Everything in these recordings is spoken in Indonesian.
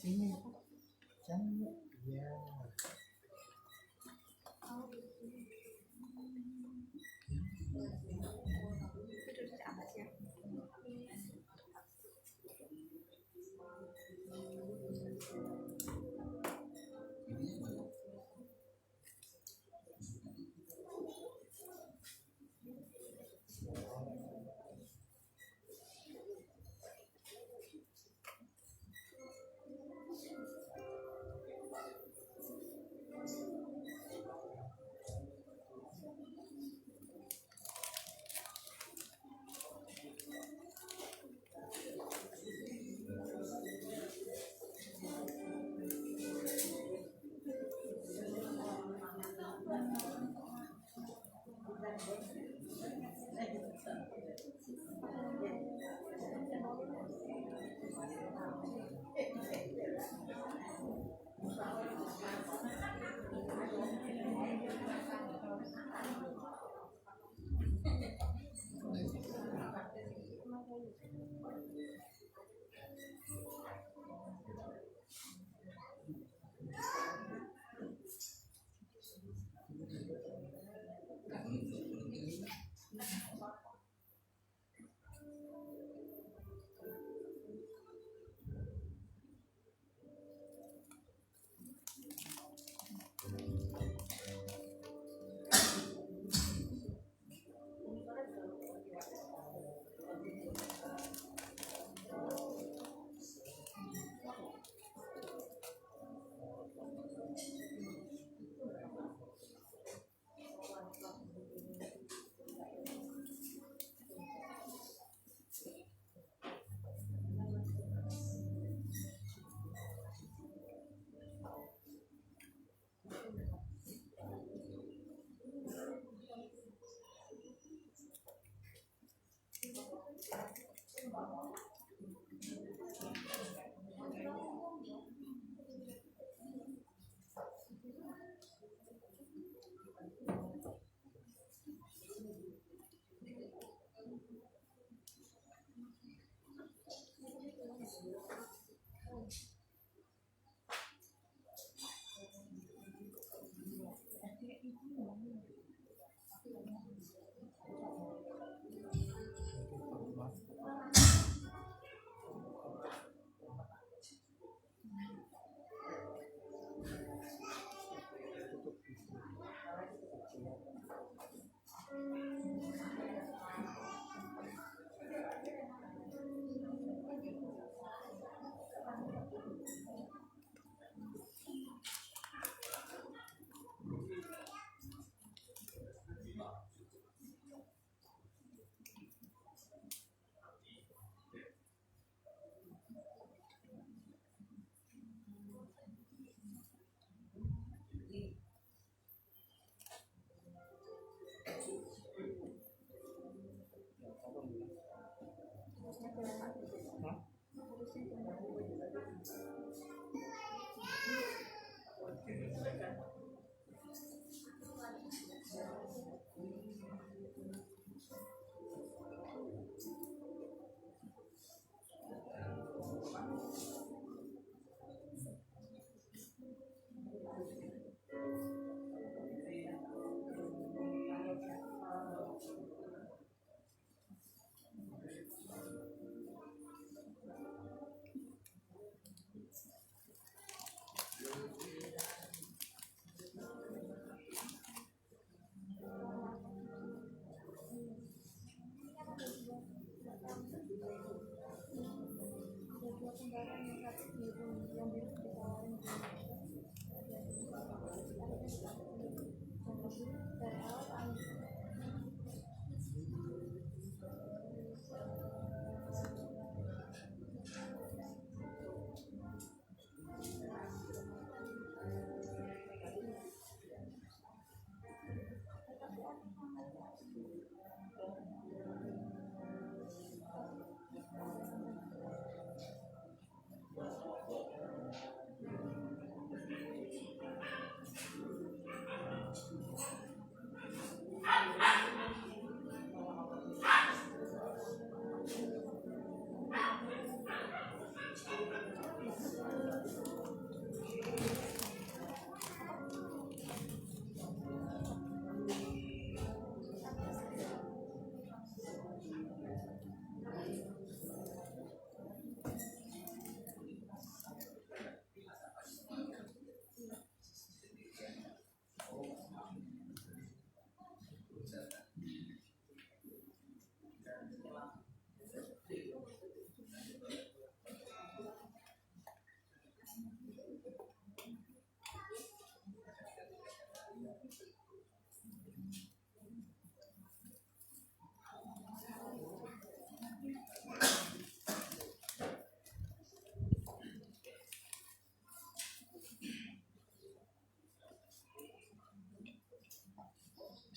Sini, jangan ya.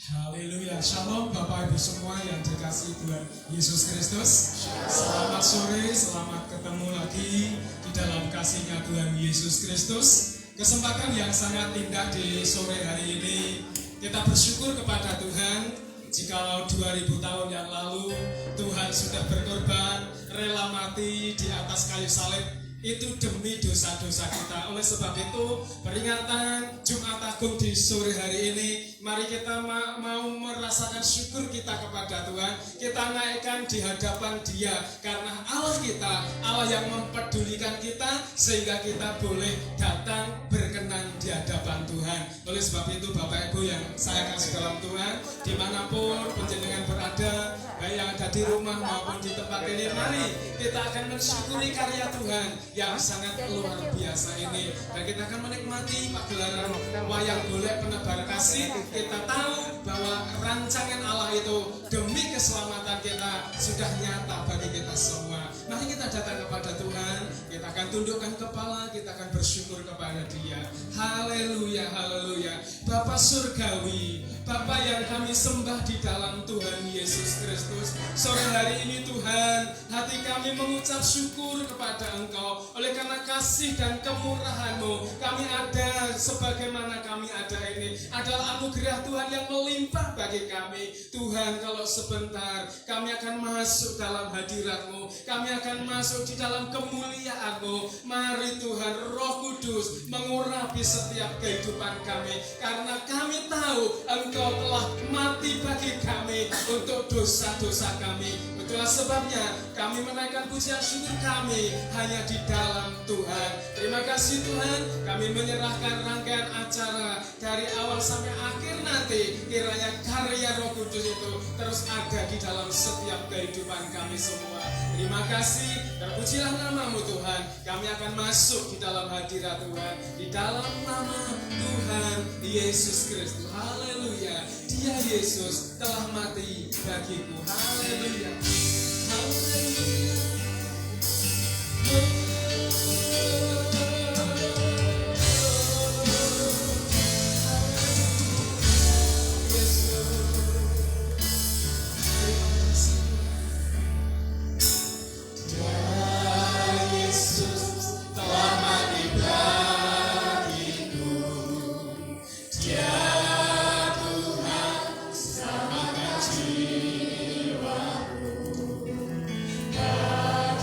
Haleluya, shalom Bapak Ibu semua yang dikasihi Tuhan Yesus Kristus. Selamat sore, selamat ketemu lagi di dalam kasih-Nya Tuhan Yesus Kristus. Kesempatan yang sangat indah di sore hari ini, kita bersyukur kepada Tuhan. Jikalau 2000 tahun yang lalu Tuhan sudah berkorban, rela mati di atas kayu salib, itu demi dosa-dosa kita. Oleh sebab itu, peringatan Jumat Agung di sore hari ini, mari kita mau merasakan syukur kita kepada Tuhan. Kita naikkan di hadapan Dia, karena Allah kita, Allah yang mempedulikan kita, sehingga kita boleh datang berkenan di hadapan Tuhan. Oleh sebab itu, Bapak Ibu yang saya kasih dalam Tuhan, dimanapun penjenengan berada, baik yang ada di rumah maupun di tempat ini, mari kita akan mensyukuri karya Tuhan yang sangat luar biasa ini, dan kita akan menikmati pagelaran wayang golek penebar kasih. Kita tahu bahwa rancangan Allah itu demi keselamatan kita sudah nyata bagi kita semua. Mari kita datang kepada Tuhan, kita akan tundukkan kepala, kita akan bersyukur kepada Dia. Haleluya, haleluya. Bapa surgawi, Bapa yang kami sembah di dalam Tuhan Yesus Kristus, sore hari ini Tuhan, hati kami mengucap syukur kepada Engkau. Oleh karena kasih dan kemurahan-Mu, kami ada sebagaimana kami ada ini adalah anugerah Tuhan yang melimpah bagi kami. Tuhan, kalau sebentar kami akan masuk dalam hadirat-Mu, kami akan masuk di dalam kemuliaan-Mu. Mari Tuhan, Roh Kudus mengurapi setiap kehidupan kami, karena kami tahu Engkau telah mati bagi kami untuk dosa-dosa kami. Itulah sebabnya kami menaikkan pujian syukur kami hanya di dalam Tuhan. Terima kasih Tuhan, kami menyerahkan rangkaian acara dari awal sampai akhir nanti. Kiranya karya Roh Kudus itu terus ada di dalam setiap kehidupan kami semua. Terima kasih, terpujilah nama-Mu Tuhan. Kami akan masuk di dalam hadirat Tuhan, di dalam nama Tuhan Yesus Kristus. Haleluya. Dia Yesus telah mati bagiku. Haleluya. Haleluya.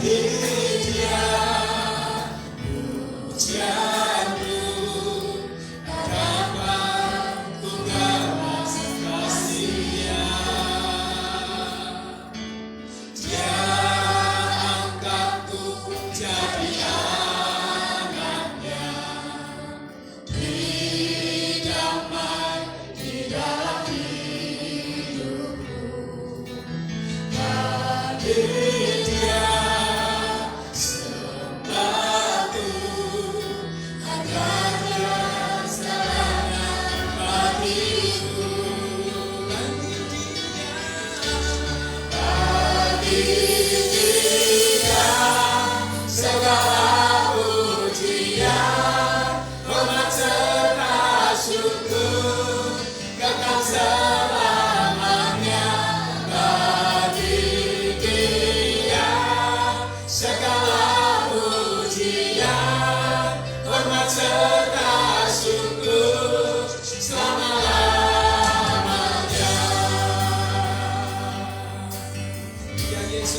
Dia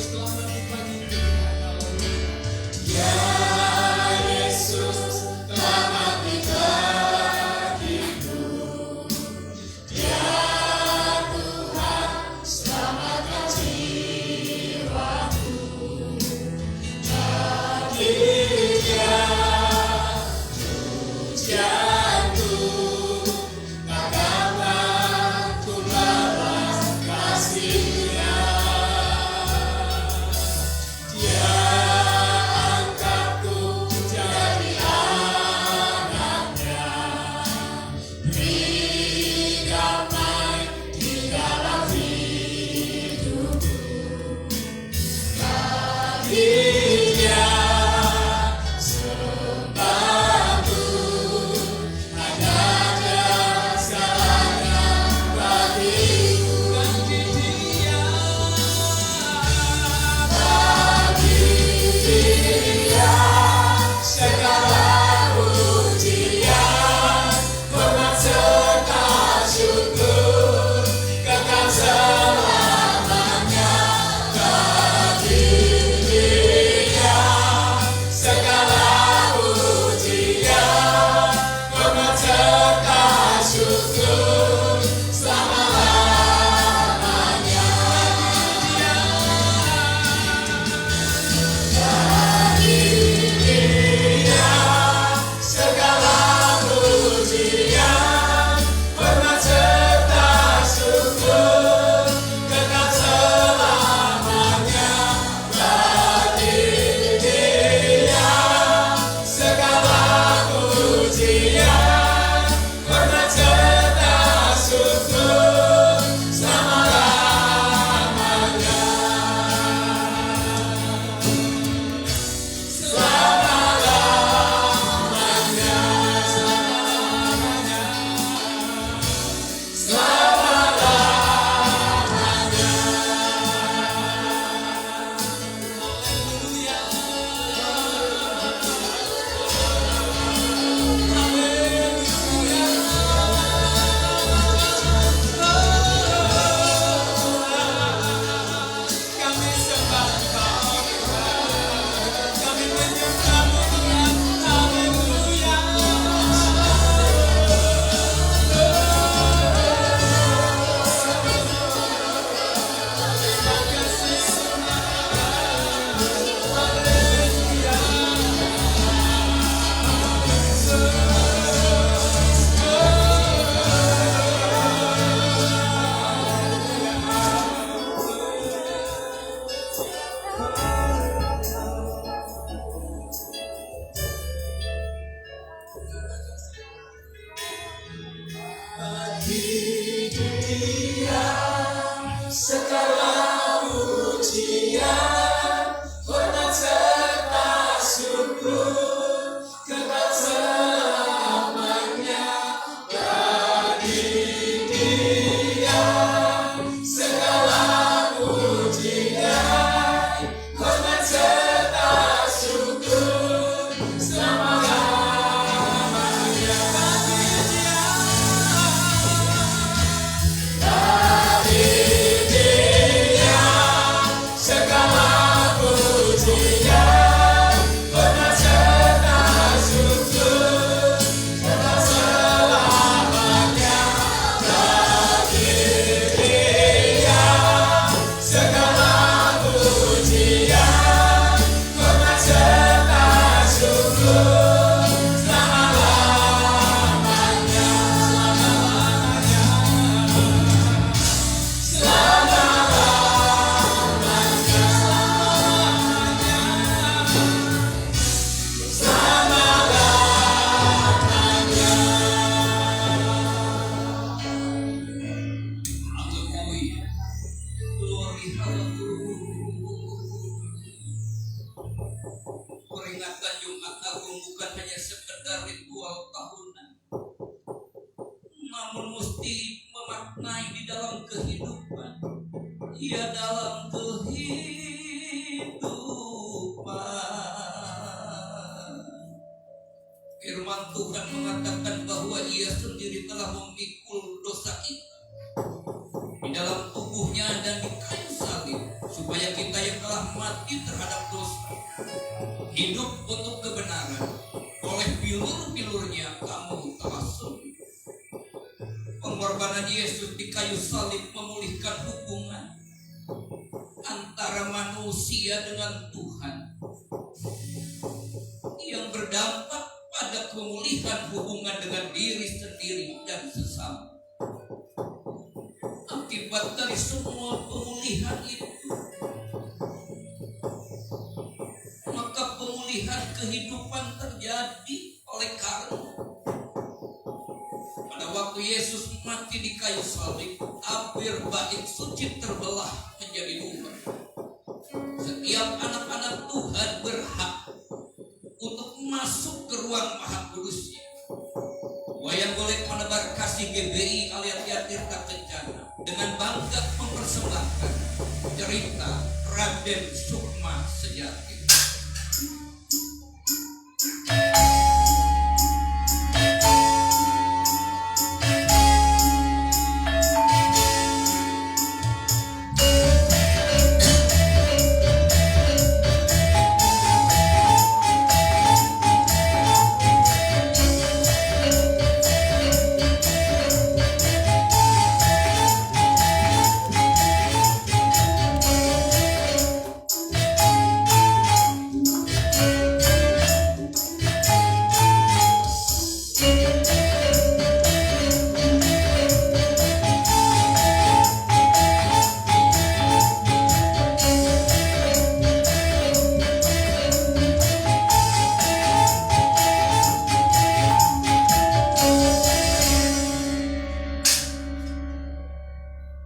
selamat di pagi Tuhan. Haleluya. Ya Yesus, selamat di pagiku. Ya Tuhan, selamatkan jiwaku. Baginya pujianku, tak dapat ku balas kasih-Nya. Dia angkatku jadi anaknya, beri damai di dalam hidupku. Baginya sembahku, adanya segalanya bagiku. Bagi Dia, segala pujian, hormat serta syukur, kekal selamanya. Bagi Dia, segala pujian, hormat serta syukur, selama-lamanya. Segala pujian, hormat serta syukur, kekal selamanya. Bagi Dia, segala pujian, hormat serta syukur, selama-lamanya. Kami sembah Engkau, kami menyembah-Mu Tuhan. Haleluya. Bagi Dia, segala pujian, hormat serta syukur, kekal selamanya. Bagi Dia, segala pujian, hormat serta syukur, selama-lamanya. Bagi Dia, segala pujian, hormat serta syukur, kekal selamanya. Bagi Dia, segala pujian, hormat serta syukur, selama-lamanya. Haleluya. Glory, haleluya. Peringatan Jumat Agung bukan hanya sekedar ritual tahunan, namun mesti memaknai di dalam kehidupan. Ia dalam kehidupan. Firman Tuhan mengatakan bahwa Ia sendiri telah memikul dosa kita di dalam tubuhnya dan di kayu salib, supaya kita yang telah hidup untuk kebenaran. Oleh bilur-bilurnya kamu telah sembuh. Pengorbanan Yesus di kayu salib memulihkan hubungan antara manusia dengan Tuhan, yang berdampak pada pemulihan hubungan dengan diri sendiri dan sesama. Akibat dari semua pemulihan itu, maka pemulihan kehidupan terjadi oleh karena pada waktu Yesus mati di kayu salib, air bait suci terbelah menjadi dua. Setiap anak-anak Tuhan berhak untuk masuk ke ruang Maha Kudusnya. Wayang golek menebar kasih GBI alias Tirta Kencana dengan bangga mempersembahkan cerita Raden Sukma Sejati.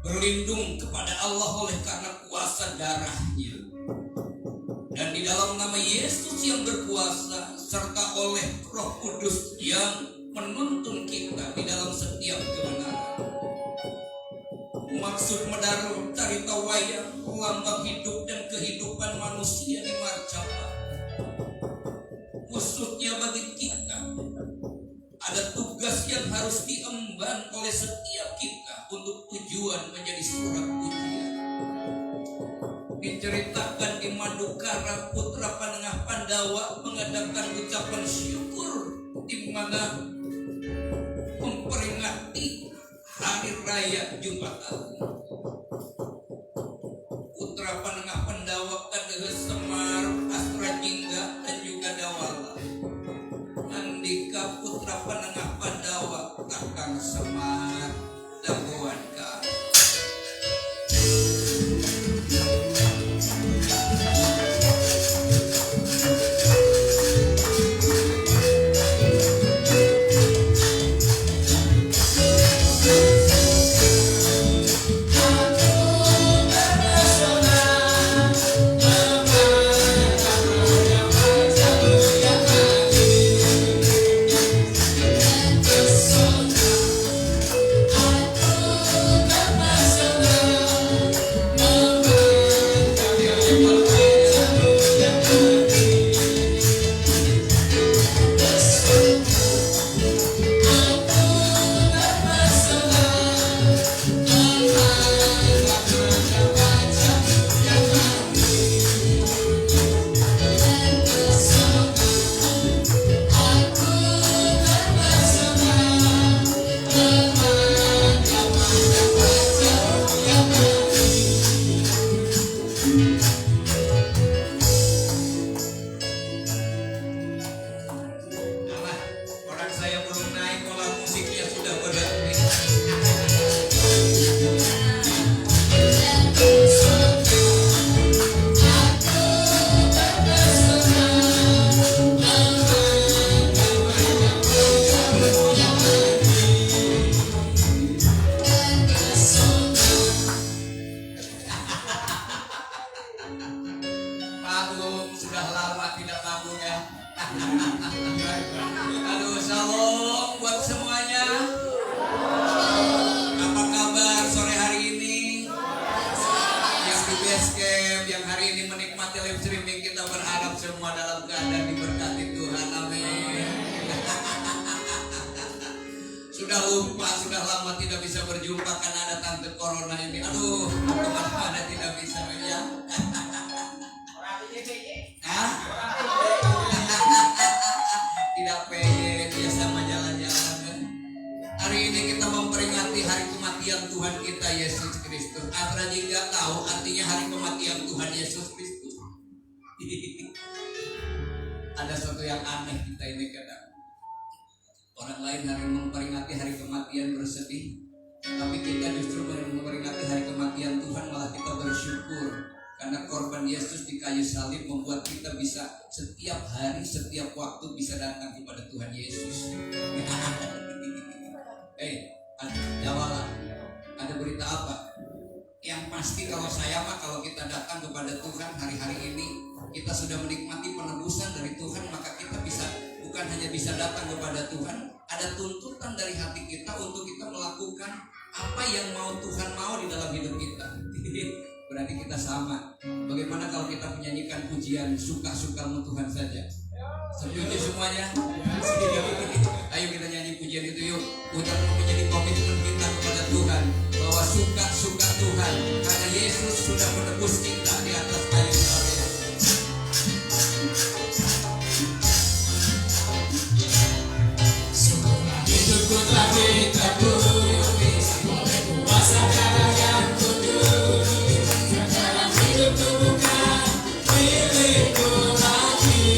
Berlindung kepada Allah oleh karena kuasa darahnya, dan di dalam nama Yesus yang berkuasa, serta oleh Roh Kudus yang menuntun kita di dalam setiap kebenaran. Maksud medaru carita wayang lambang hidup dan kehidupan manusia di Marcapat, khususnya bagi kita, ada tugas yang harus diemban oleh setiap kita untuk tujuan menjadi surat pujian. Diceritakan di Madukara, putra Panengah Pandawa mengadakan ucapan syukur di mana memperingati hari raya Jumat Agung. Putra Panengah Pandawa Kadehe Semar, Astra Jingga dan juga Dawala. Andika putra Panengah Pandawa Kakang Semar Dabuan Ka. Aduh, shalom buat semuanya. Apa kabar sore hari ini? Yang di base camp, yang hari ini menikmati live streaming, kita berharap semua dalam keadaan diberkati Tuhan. Amin. Sudah lupa, sudah lama tidak bisa berjumpa karena ada tante corona ini. Aduh, kemana-mana tidak bisa ya. Hah? Atra juga tahu artinya hari kematian Tuhan Yesus Kristus. Ada sesuatu yang aneh kita ini kadang. Orang lain hari memperingati hari kematian bersedih, tapi kita justru memperingati hari kematian Tuhan malah kita bersyukur. Karena korban Yesus di kayu salib membuat kita bisa setiap hari, setiap waktu bisa datang kepada Tuhan Yesus. Jawalah, ada berita apa? Yang pasti kalau saya mah kalau kita datang kepada Tuhan hari-hari ini, kita sudah menikmati penebusan dari Tuhan, maka kita bisa bukan hanya bisa datang kepada Tuhan, ada tuntutan dari hati kita untuk kita melakukan apa yang mau Tuhan mau di dalam hidup kita. Berarti kita sama. Bagaimana kalau kita menyanyikan pujian suka-sukamu Tuhan saja? Setuju semuanya? Ayo kita nyanyi pujian itu yuk. Untuk menjadi komitmen kita kepada Tuhan bahwa suka-suka Tuhan karena Yesus sudah menebus kita di atas kayu salib. Hidupku telah ditebus oleh kuasa darah yang kudus. Sekarang hidupku bukan milikku lagi.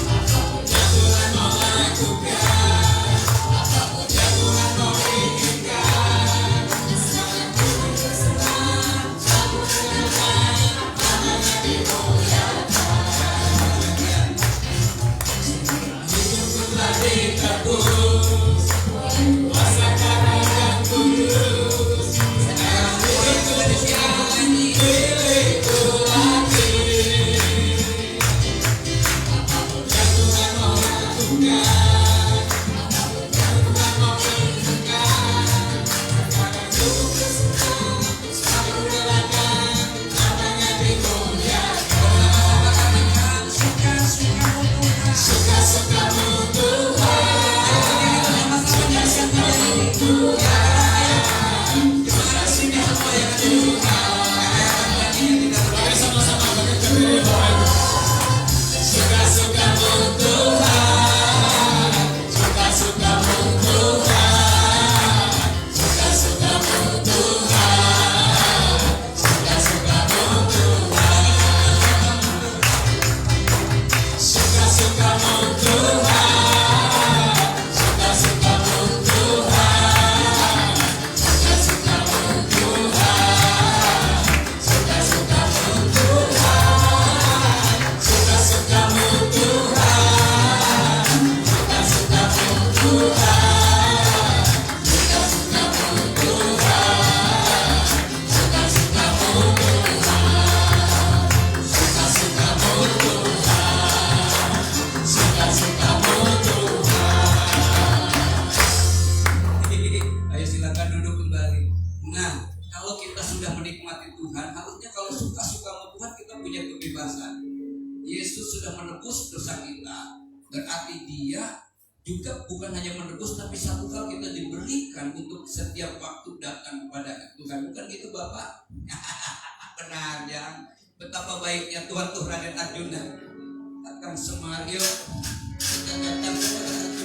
Apapun yang Tuhan mau lakukan, apapun yang Tuhan mau inginkan, sekarang ku berserah, aku serahkan, namanya dimuliakan. Hidupku telah ditebus oleh kuasa darah yang kudus. Sekarang hidupku bukan milikku lagi. Apapun yang Tuhan mau lakukan, apapun yang Tuhan mau inginkan, sekarang ku berserah, aku relakan, namanya dimuliakan. Suka-sukamu Tuhan, suka-sukamu Tuhan, suka-sukamu Tuhan. Mari sama-sama bekerja dari bawah. Suka-sukamu Tuhan, suka-sukamu Tuhan, suka-sukamu Tuhan, suka-sukamu Tuhan, suka-sukamu Tuhan, suka-sukamu Tuhan, suka-sukamu Tuhan, suka-sukamu Tuhan, suka-sukamu Tuhan, suka-sukamu Tuhan, suka-sukamu Tuhan, suka-sukamu Tuhan, suka-sukamu Tuhan. Ayo silakan duduk kembali. Nah, kalau kita sudah menikmati Tuhan, harusnya kalau suka-sukamu Tuhan kita punya kebebasan. Yesus sudah menebus dosa kita, berarti Dia juga bukan hanya menebus, tapi satu hal kita diberikan untuk setiap waktu datang kepada Tuhan. Bukan gitu Bapak? Benar ya. Betapa baiknya Tuhan tuh Raden Arjuna. Akan Semario kita datang kepada Arjuna.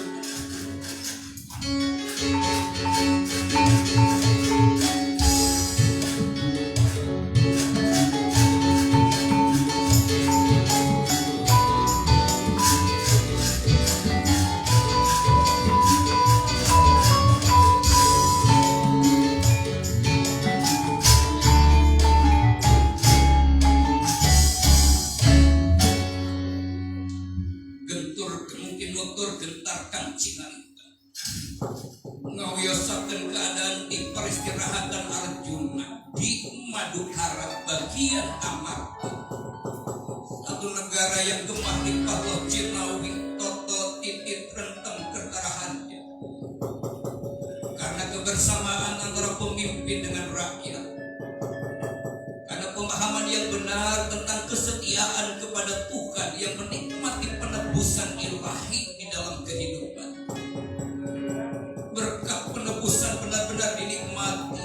Gentur mungkin nutur gentarkan cinta. Ngawiyosakeun keadaan di peristirahatan Arjuna di Madukara bagian Amarta, satu negara yang gemah di Palo Cinawi toto titit renteng ketarahannya karena kebersamaan antara pemimpin dengan rakyat, karena pemahaman yang benar tentang kesetiaan kepada Tuhan yang menikmati penebusan ilahi di dalam kehidupan. Berkat penebusan benar-benar dinikmati,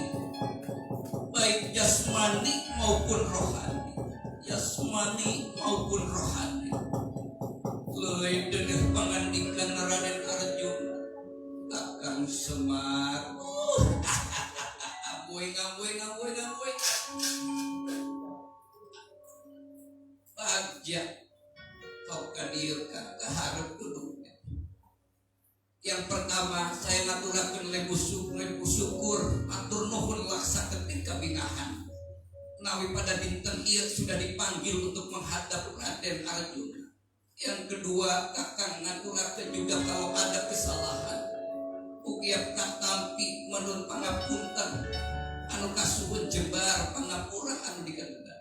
baik jasmani maupun rohani, jasmani maupun rohani. Lelai deneh pangandikan Raden Arjuna, Kakang Semar. aja kau kadieukan kaharep duduknya. Yang pertama saya ngaturakeun lebu syukur matur nuhun laksa ketika bingahan nawi pada dinten ieu sudah dipanggil untuk menghadap Raden Arjuna. Yang kedua kakang ngaturakeun juga kalau ada kesalahan ugiap katampi menurut pangapunten anu kasuhun jebar pangapura anu dikendak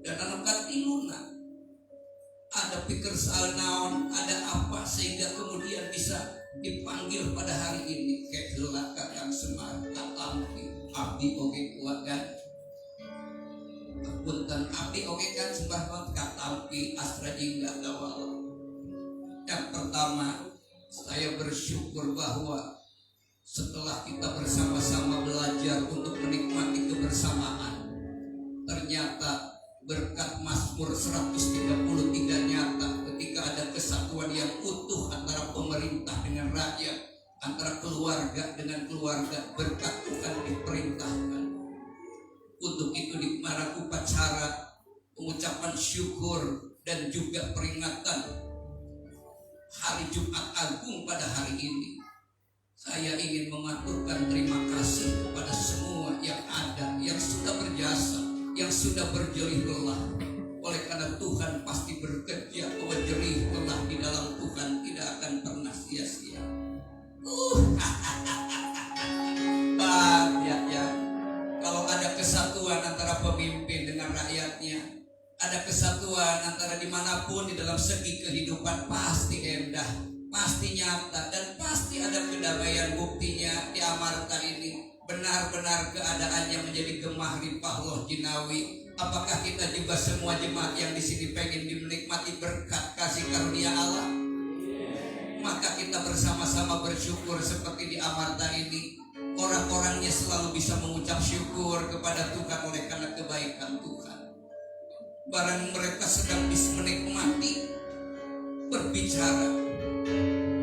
dan anu katiluna ada pikir soal naon ada apa sehingga kemudian bisa dipanggil pada hari ini kayak heula kakang Semar katampi abdi oge kuat kan punten abdi oge kan sembah katampi astra jingga gawal. Yang pertama saya bersyukur bahwa setelah kita bersama-sama belajar untuk menikmati kebersamaan, ternyata berkat Mazmur 133 nyata ketika ada kesatuan yang utuh antara pemerintah dengan rakyat, antara keluarga dengan keluarga, berkat Tuhan diperintahkan. Untuk itu di mana upacara pengucapan syukur dan juga peringatan hari Jumat Agung pada hari ini, saya ingin mengaturkan terima kasih kepada semua yang ada, yang sudah berjasa, yang sudah berjerih lelah. Oleh karena Tuhan pasti bekerja bahwa jerih lelah di dalam Tuhan tidak akan pernah sia-sia. Ya. Kalau ada kesatuan antara pemimpin dengan rakyatnya, ada kesatuan antara dimanapun di dalam segi kehidupan pasti indah, pasti nyata, dan pasti ada kedamaian. Buktinya di Amarta ini benar-benar keadaannya menjadi gemah limpah loh jinawi. Apakah kita juga semua jemaat yang di sini pengen menikmati berkat kasih karunia Allah? Maka kita bersama-sama bersyukur seperti di Amarta ini. Orang-orangnya selalu bisa mengucap syukur kepada Tuhan oleh karena kebaikan Tuhan. Barang mereka sedang bisa menikmati berbicara,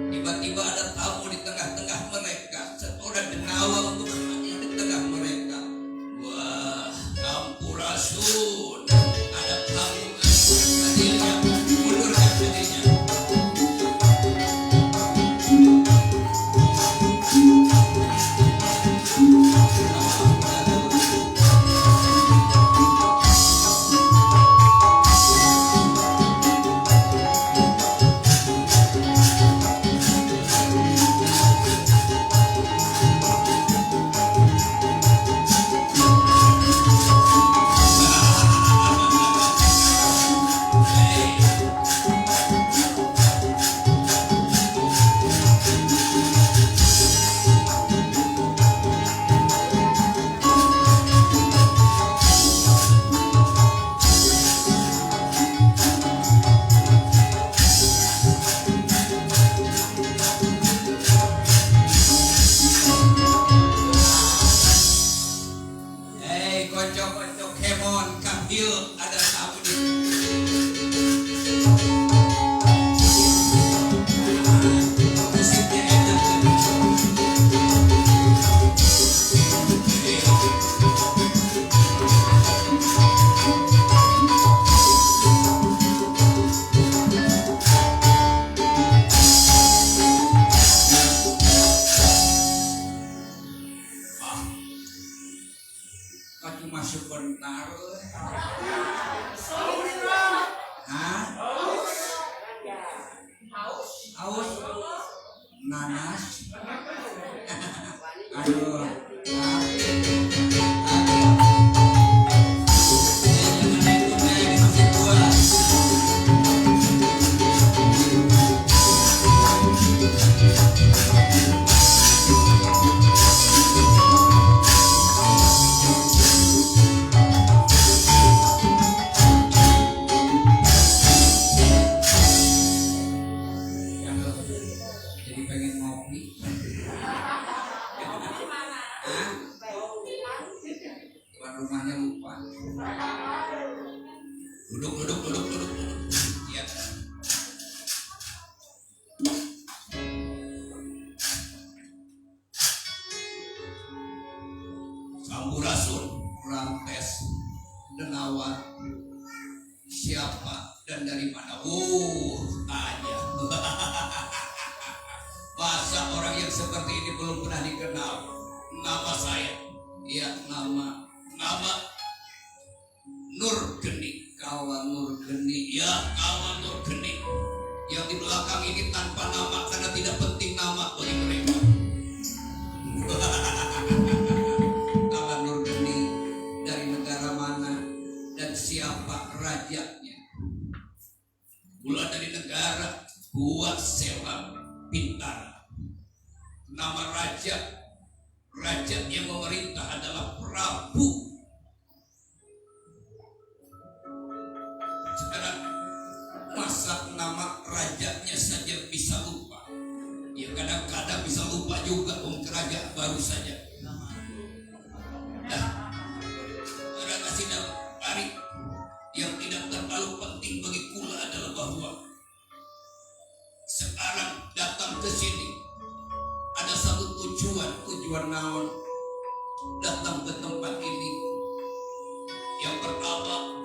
tiba-tiba ada tamu di tengah-tengah mereka, seorang denawa untuk hadir di tengah mereka. Wah, Sampurasun, ada tamu hadirnya, mundurkan dirinya. Dan dari mana? Tanya. Masa orang yang seperti ini belum pernah dikenal? Nama saya, ya nama Nurgeni, kawan Nurgeni, ya kawan Nurgeni. Yang di belakang ini tanpa nama karena tidak penting nama bagi mereka. Kawan Nurgeni dari negara mana dan siapa rajanya? Pula dari negara Gua Sewa Bintara. Nama raja yang memerintah adalah Prabu. Sekarang masa nama rajanya saja bisa lupa? Ya kadang-kadang bisa lupa juga raja baru saja. Nah, orang kasih hari yang tidak terlalu penting bagi kula adalah bahwa sekarang datang ke sini ada satu tujuan naon datang ke tempat ini. Yang pertama,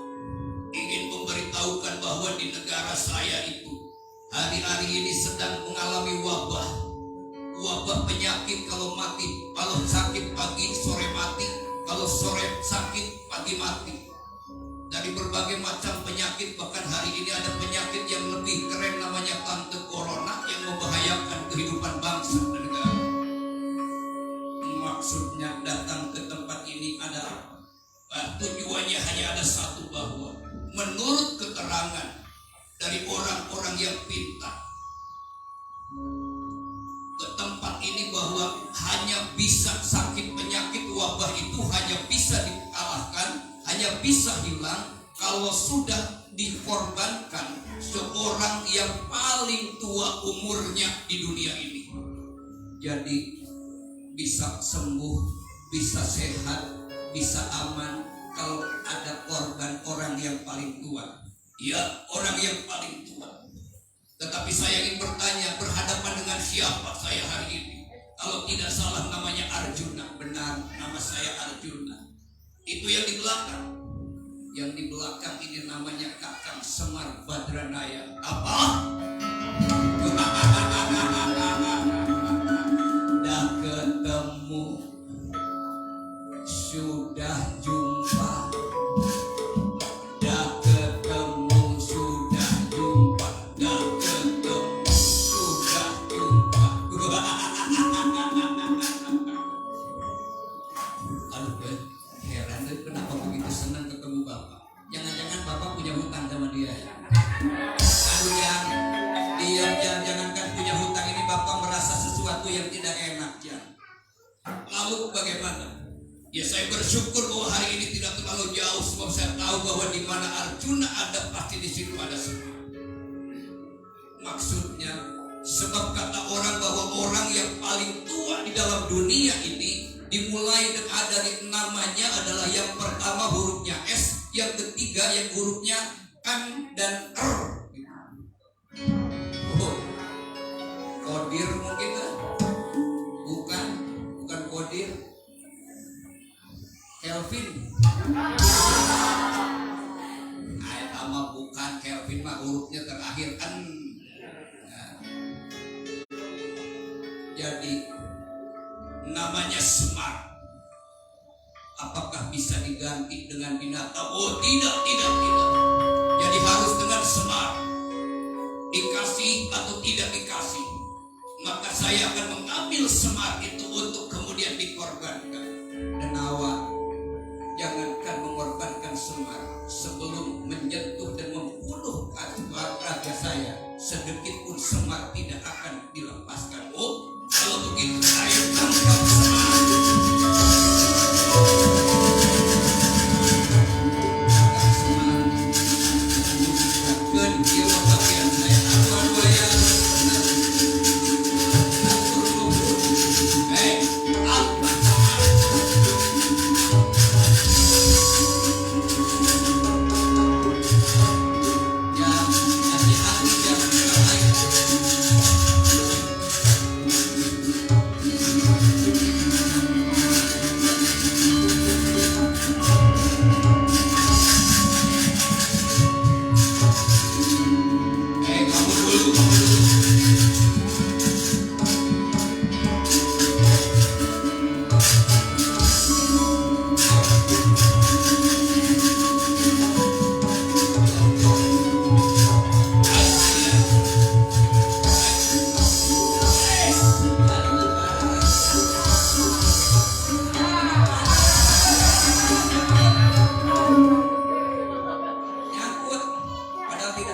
ingin memberitahukan bahwa di negara saya itu hari-hari ini sedang mengalami wabah penyakit. Kalau sakit pagi sore mati, kalau sore sakit pagi mati. Dari berbagai macam penyakit, bahkan hari ini ada penyakit yang lebih keren namanya tante corona yang membahayakan kehidupan bangsa dan negara. Maksudnya datang ke tempat ini adalah tujuannya hanya ada satu, bahwa menurut keterangan dari orang-orang yang pintar ke tempat ini bahwa hanya bisa sakit penyakit wabah itu hanya bisa dikalahkan, hanya bisa hilang kalau sudah dikorbankan seorang yang paling tua umurnya di dunia ini. Jadi bisa sembuh, bisa sehat, bisa aman kalau ada korban orang yang paling tua. Ya, orang yang paling tua. Tetapi saya ingin bertanya, berhadapan dengan siapa saya hari ini? Kalau tidak salah namanya Arjuna. Benar, nama saya Arjuna. Itu yang di belakang. Yang di belakang ini namanya Kakang Semar Badranaya. Apa? Dah ketemu, sudah jumpa. Dah ketemu, sudah jumpa. Dah ketemu, sudah jumpa. Aduh, heran deh, kenapa begitu senang ketemu Bapak? Jangan-jangan Bapak punya hutang sama dia ya? Aduh yang jangankan punya hutang, ini Bapak merasa sesuatu yang tidak enak ya. Lalu bagaimana? Ya saya bersyukur bahwa hari ini tidak terlalu jauh, sebab saya tahu bahwa di mana Arjuna ada pasti di situ ada semua. Maksudnya, sebab kata orang bahwa orang yang paling tua di dalam dunia ini dimulai dari namanya adalah yang pertama hurufnya S, yang ketiga yang hurufnya N dan R. Oh, Kodir mungkin kan? Bukan Kodir. Kelvin. Nama bukan Kelvin mah hurufnya terakhir N. Nah. Jadi namanya Semar. Apakah bisa diganti dengan binatang? Oh tidak. Jadi harus dengan Semar. Dikasih atau tidak dikasih, maka saya akan mengambil Semar itu untuk kemudian dikorbankan. Dan awak jangankan mengorbankan Semar, sebelum menyentuh dan membunuh raga saya, sedikit pun Semar tidak akan dilepaskan. Oh, kalau begitu saya tangkap Semar.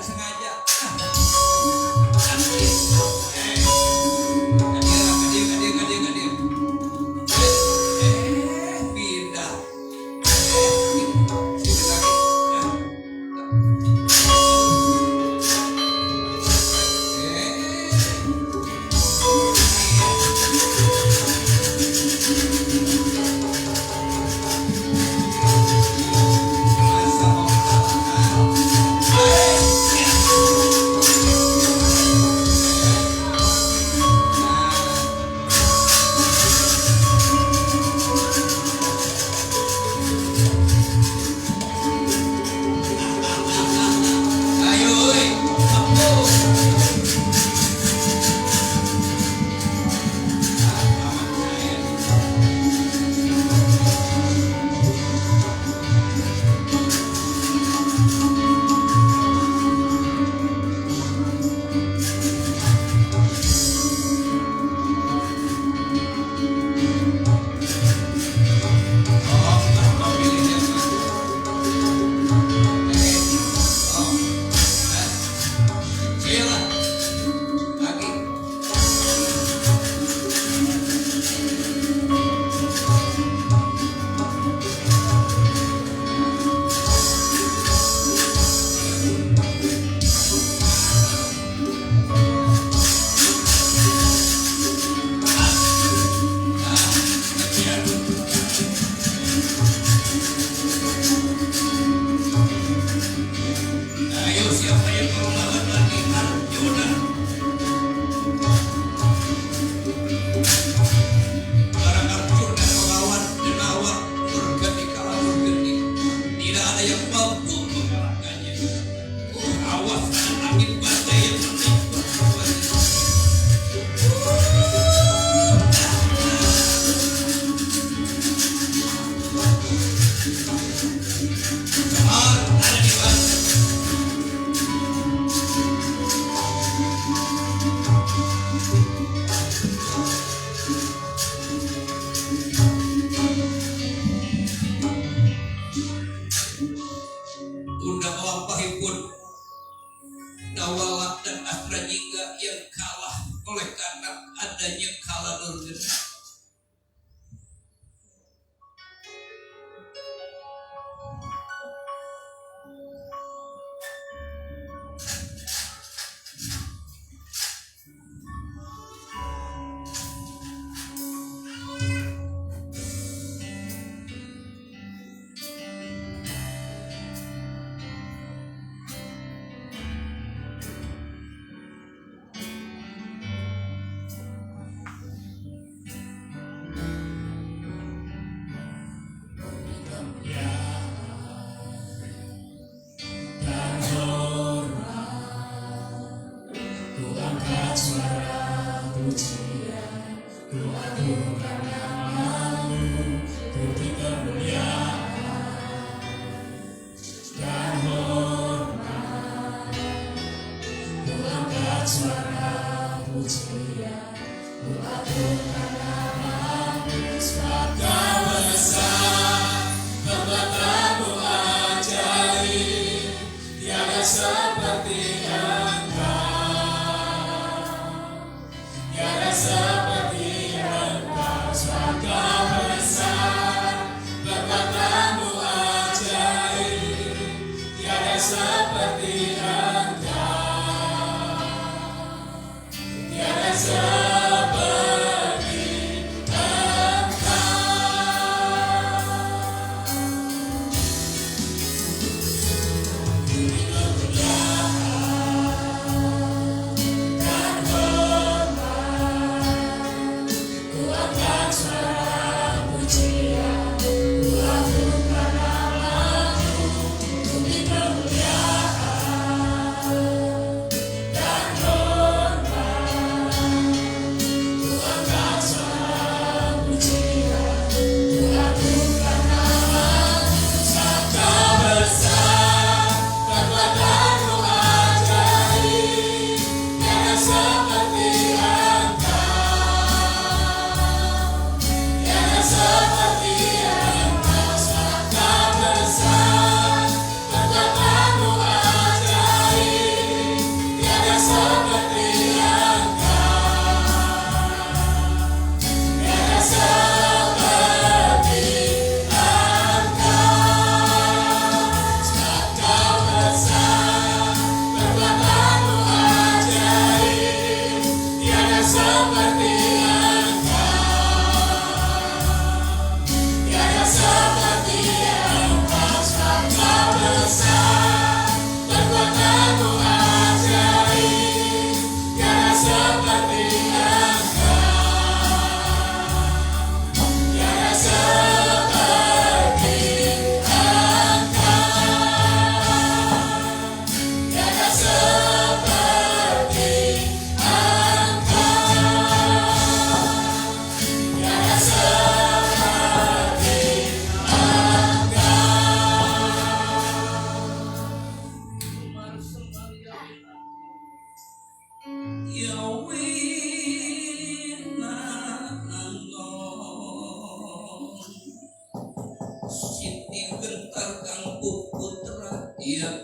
sengaja. Kadir. Pindah. Sini lagi.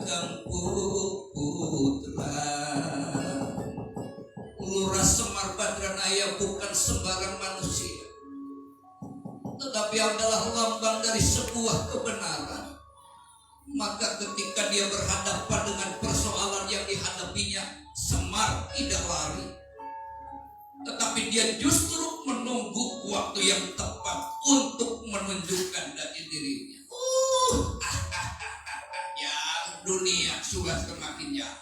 Kakang Putra. Lurah Semar Badranaya bukan sembarang manusia, tetapi adalah lambang dari sebuah kebenaran. Maka ketika dia berhadapan dengan persoalan yang dihadapinya, Semar tidak lari, tetapi dia justru menunggu waktu yang tepat untuk menunjukkan jati dirinya. Yang dunia sudah semakin jahat.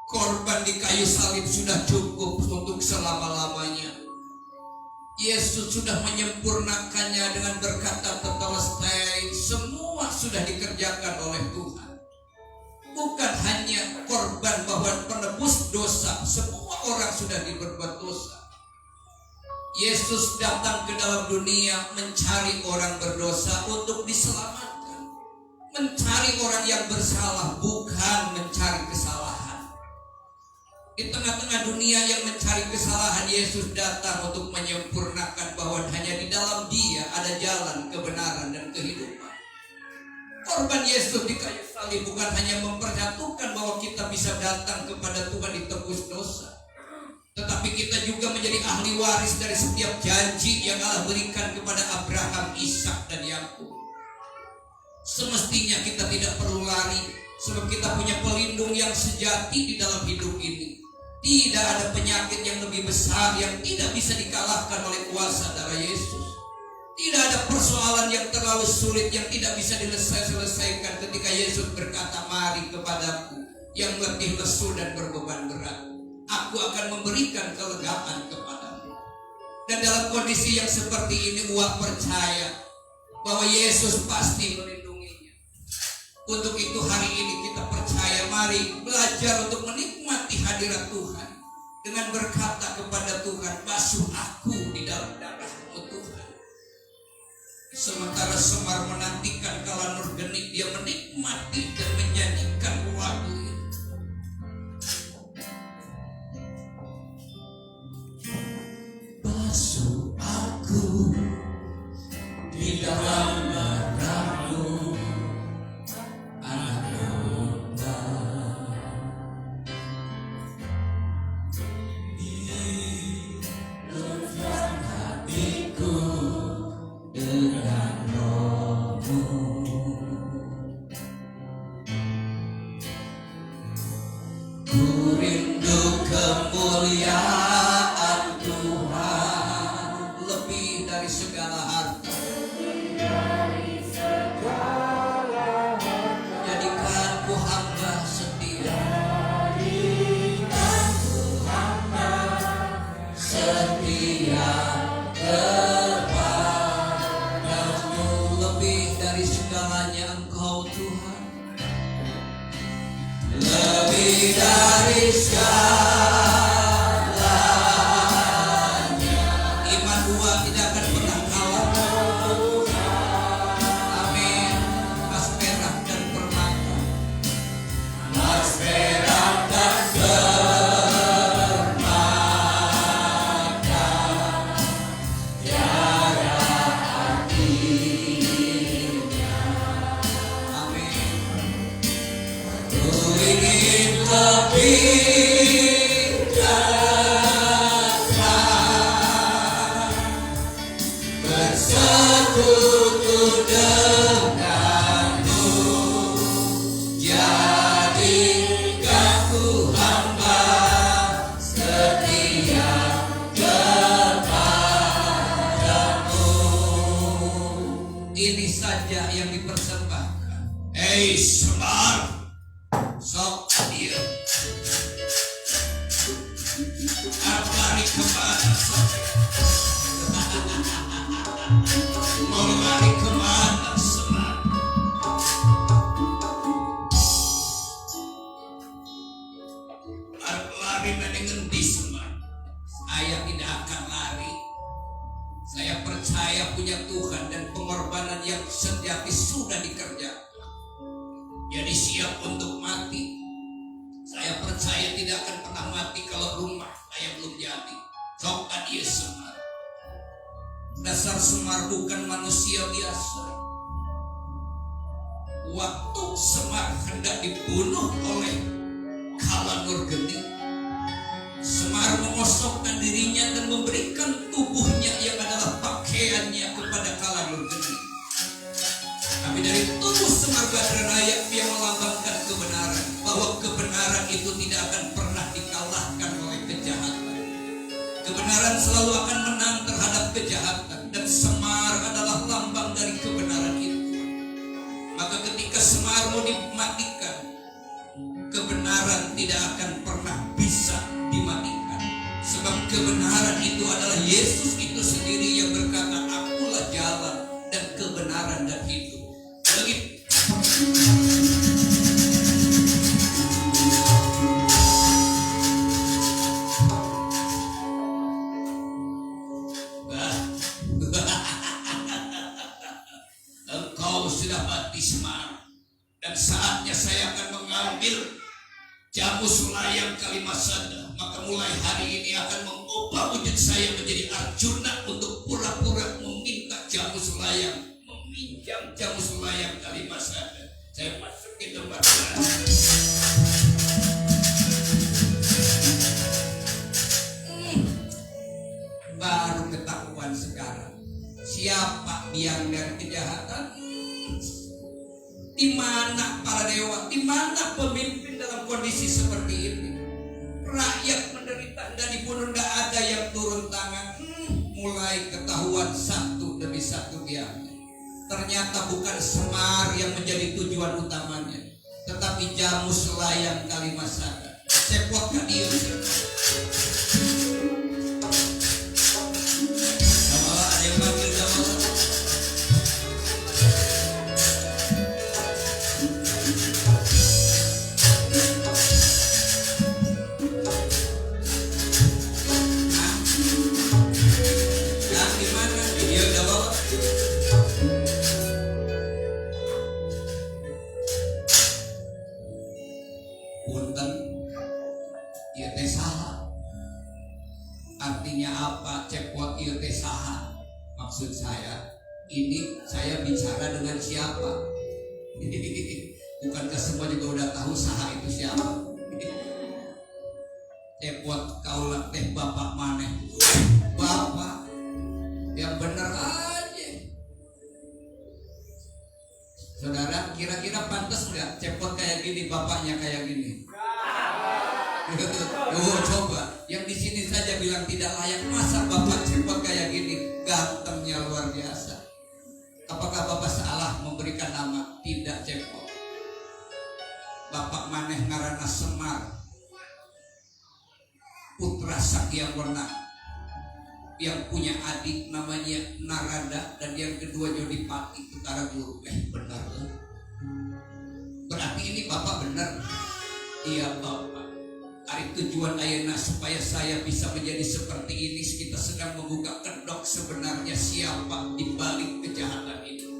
Korban di kayu salib sudah cukup untuk selama-lamanya. Yesus sudah menyempurnakannya dengan berkata tetelestai, semua sudah dikerjakan oleh Tuhan. Bukan hanya korban bahwa penebus dosa, semua orang sudah berbuat dosa. Yesus datang ke dalam dunia mencari orang berdosa untuk diselamatkan. Mencari orang yang bersalah, bukan mencari kesalahan. Di tengah-tengah dunia yang mencari kesalahan, Yesus datang untuk menyempurnakan bahwa hanya di dalam Dia ada jalan, kebenaran, dan kehidupan. Korban Yesus di kayu salib bukan hanya mempersatukan bahwa kita bisa datang kepada Tuhan ditebus dosa, tetapi kita juga menjadi ahli waris dari setiap janji yang Allah berikan kepada Abraham, Ishak, dan Yakub. Semestinya kita tidak perlu lari, sebab kita punya pelindung yang sejati di dalam hidup ini. Tidak ada penyakit yang lebih besar yang tidak bisa dikalahkan oleh kuasa darah Yesus. Tidak ada persoalan yang terlalu sulit yang tidak bisa diselesaikan ketika Yesus berkata, mari kepadaku yang letih lesu dan berbeban berat, aku akan memberikan kelegaan kepadamu. Dan dalam kondisi yang seperti ini, Wak percaya bahwa Yesus pasti melindunginya. Untuk itu hari ini kita percaya, mari belajar untuk menikmati hadirat Tuhan dengan berkata kepada Tuhan, basuh aku di dalam darah-Mu Tuhan. Sementara Semar menantikan kala Nur Geni, dia menikmati dan menyanyikan lagu ini. Basuh aku di dalam darah-Mu, Anak Domba. Luluhkan hatiku dengan Roh-Mu. Ku rindu kemuliaan Tuhan lebih dari segala harta. Jadikanku hamba setia. Setia kepadamu, lebih dari segalanya Engkau Tuhan. Lebih dari segalanya. Iman dua tidak akan pernah kalah. Amin. Mas perak dan permata, mas perak dan permata, tiada artinya. Amin. Ku ingin lebih dekat, bersekutu denganmu. Jadikanku hamba setia kepadamu. Ini saja yang dipersembahkan. Hei Semar, sok dia. Lari kemana mau lari kemana Semar? Lari dari ngendi Semar? Saya tidak akan lari. Saya percaya punya Tuhan dan pengorbanan yang sejati sudah dikerjakan. Jadi siap untuk mati. Saya percaya tidak akan pernah mati kalau rumah saya belum jadi. Sok dia Semar. Dasar Semar bukan manusia biasa. waktu Semar hendak dibunuh oleh Kala Nurgeni, Semar mengosokkan dirinya dan memberikan tubuhnya yang adalah pakaiannya kepada Kala Nurgeni. Tapi dari tubuh Semar Badranaya dia melambangkan kebenaran, bahwa kebenaran itu tidak akan pernah dikalahkan oleh kejahatan. Kebenaran selalu akan menang terhadap kejahatan, dan Semar adalah lambang dari kebenaran itu. Maka ketika Semar mau dimatikan, kebenaran tidak akan pernah bisa dimatikan. Sebab kebenaran itu adalah Yesus itu sendiri yang berkata, "Akulah jalan dan kebenaran dan hidup." Begitu. Engkau sudah mati Semar, dan saatnya saya akan mengambil jamu sulayang Kalimasada. Maka mulai hari ini akan mengubah wujud saya menjadi Arjuna untuk pura-pura meminta jamu sulayang, meminjam jamu sulayang Kalimasada. Saya masuk ke tempat baru ketahuan sekarang siapa biang dari kejahatan. Di mana para dewa, di mana pemimpin dalam kondisi seperti ini? Rakyat menderita dan dibunuh, tidak ada yang turun tangan. Mulai ketahuan satu demi satu biangnya. Ternyata bukan Semar yang menjadi tujuan utamanya, tetapi jamu sulayang Kalimasada. Cepotkan dia. Ada yang manggil Jamal. Punten, ieu teh saha? Artinya apa? Cepot ieu teh saha? Maksud saya, ini saya bicara dengan siapa? Bukankah semua juga udah tahu saha itu siapa? Cepot kaulah teh bapak maneh. Bapak yang bener aja. Saudara, kira-kira pantas nggak Cepot kayak gini, bapaknya kayak gini? Oh, coba, yang di sini saja bilang tidak layak, masa bapak Cepot kayak gini? Gantengnya luar biasa. Apakah bapak salah memberikan nama? Tidak, Cepot. Bapak maneh ngaranna Semar, putra Sakyawena, yang punya adik namanya Narada, dan yang kedua Jodipati Utara Guru. Benar lah. Berarti ini bapak benar. Iya bapak. Ari tujuan ayeuna supaya saya bisa menjadi seperti ini. Kita sedang membuka kedok sebenarnya siapa di balik kejahatan itu.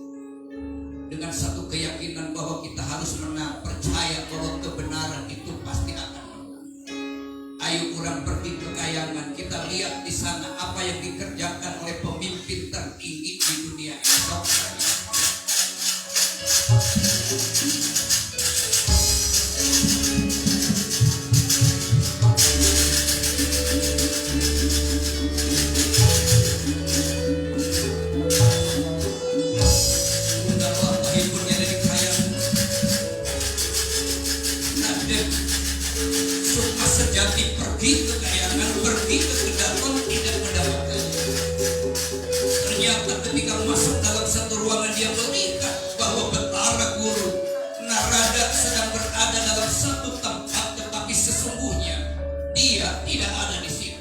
Dengan satu keyakinan bahwa kita harus menang, percaya bahwa kebenaran itu pasti akan. Ayo kurang pergi ke Kayangan, kita lihat di sana apa yang dikerjakan oleh pemimpin tertinggi di dunia ini. Sejati pergi ke Kayangan, pergi ke Kedaton, tidak mendapatkan. Ternyata ketika masuk dalam satu ruangan dia melihat bahwa Betara Guru Narada sedang berada dalam satu tempat, tetapi sesungguhnya dia tidak ada di situ.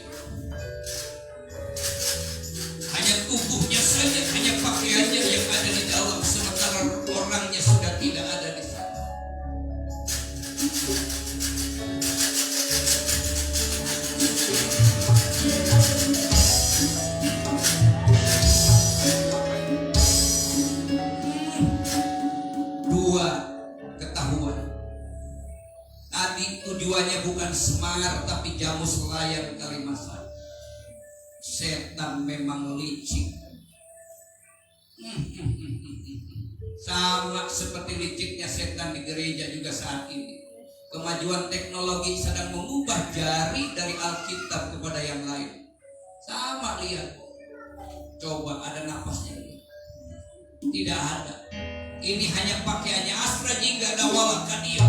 Hanya tubuhnya saja, hanya pakaiannya yang ada di dalam, sementara orangnya sudah tidak ada di sana. Tujuannya bukan Semar tapi jamu sulayang Kalimasada. Setan memang licik. Sama seperti liciknya setan di gereja juga saat ini. Kemajuan teknologi sedang mengubah jari dari Alkitab kepada yang lain. Sama, lihat. Coba ada napasnya. Tidak ada. Ini hanya pakaiannya Astra Jingga Dawala Kadia.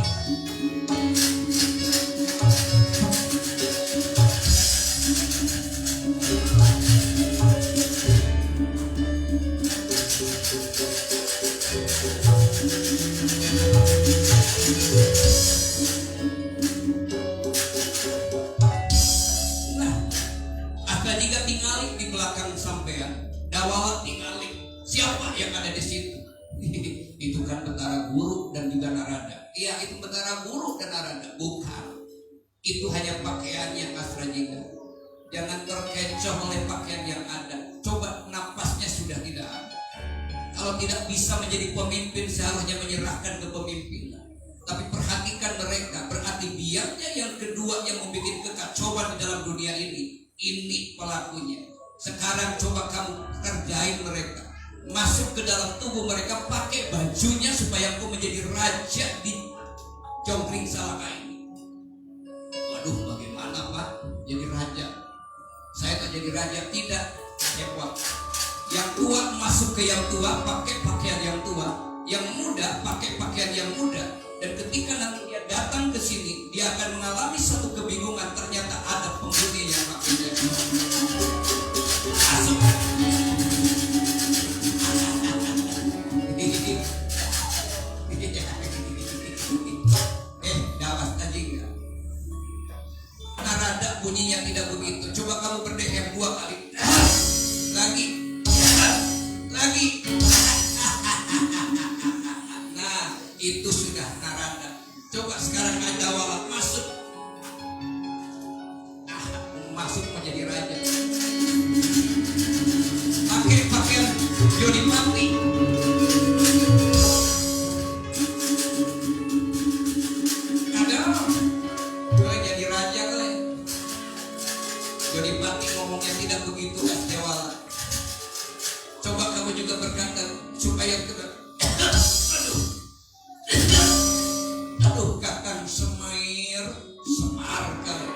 Dawala tinggalin. Siapa yang ada di situ? Itu kan Betara Guru dan juga Narada. Iya, itu Betara Guru dan Narada. Bukan. Itu hanya pakaiannya Astra Jingga. Jangan terkecoh oleh pakaian yang ada. Coba napasnya sudah tidak ada. Kalau tidak bisa menjadi pemimpin, seharusnya menyerahkan ke pemimpinan. Tapi perhatikan mereka. Berarti biarnya yang kedua yang membuat kekacauan di dalam dunia ini. Ini pelakunya. Sekarang coba kamu kerjain mereka, masuk ke dalam tubuh mereka, pakai bajunya supaya aku menjadi raja di Jongkring Salaka ini. Waduh, bagaimana Pak jadi raja? Saya tak jadi raja, tidak. Hebat. Yang tua masuk ke yang tua, pakai pakaian yang tua. Yang muda pakai pakaian yang muda. Dan ketika nanti dia datang ke sini, dia akan mengalami satu kebingungan. Ternyata ada penghuni yang pakainya masuk. Dawas tadi enggak? Narada bunyinya tidak begitu. Coba kamu berdehem 2 kali. Lagi. Nah, itu sudah Narada. Coba sekarang Dawala masuk. Masuk menjadi raja. Pakai pakaian Yodipati. Ada boleh jadi raja kali. Yodipati ngomongnya tidak begitu, Dewala. Coba kamu juga berkata supaya aduh Kakang Semar kali.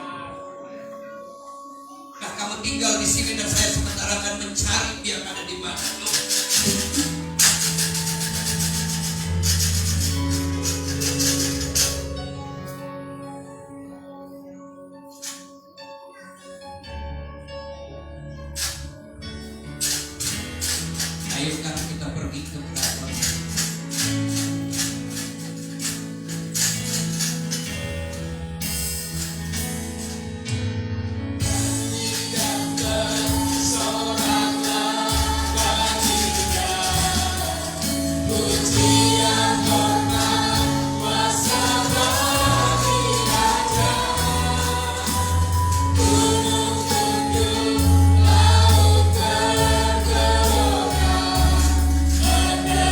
Nah, kamu tinggal di sini dan saya sementara akan mencari dia ada di mana. Ayo sekarang kita pergi ke belakang. Ada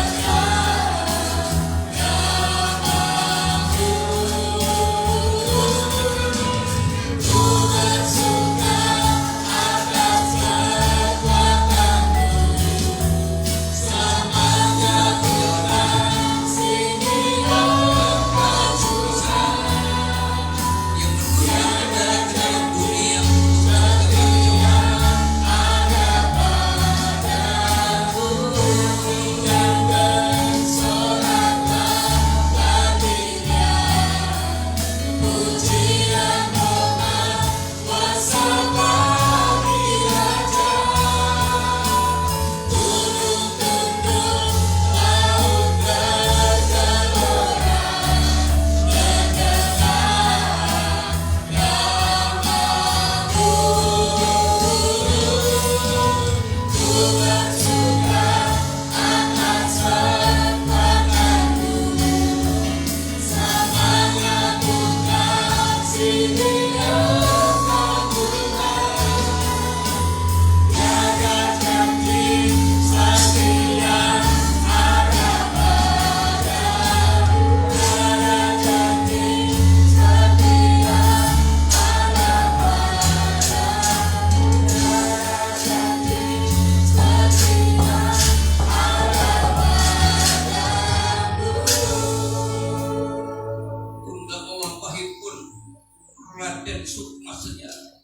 Raden Sukma Sejarah.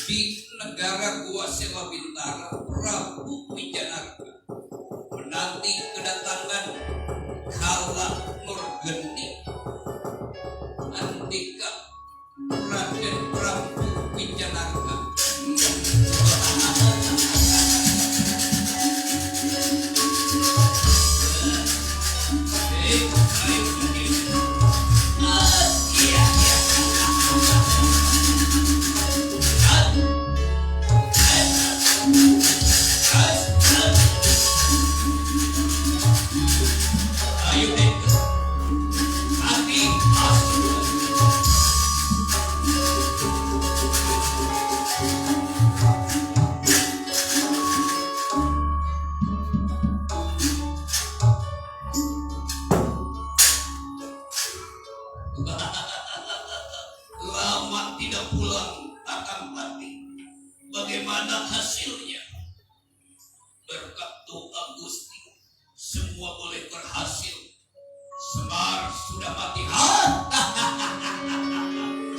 Di negara Gua Sewa Bintara, Prabu Wijanarka menanti kedatangan Kala Nurgeni. Andika Raden Prabu Wijanarka lama tidak pulang akan mati. Bagaimana hasilnya? Berkat doa Gusti, semua boleh berhasil. Semar sudah mati.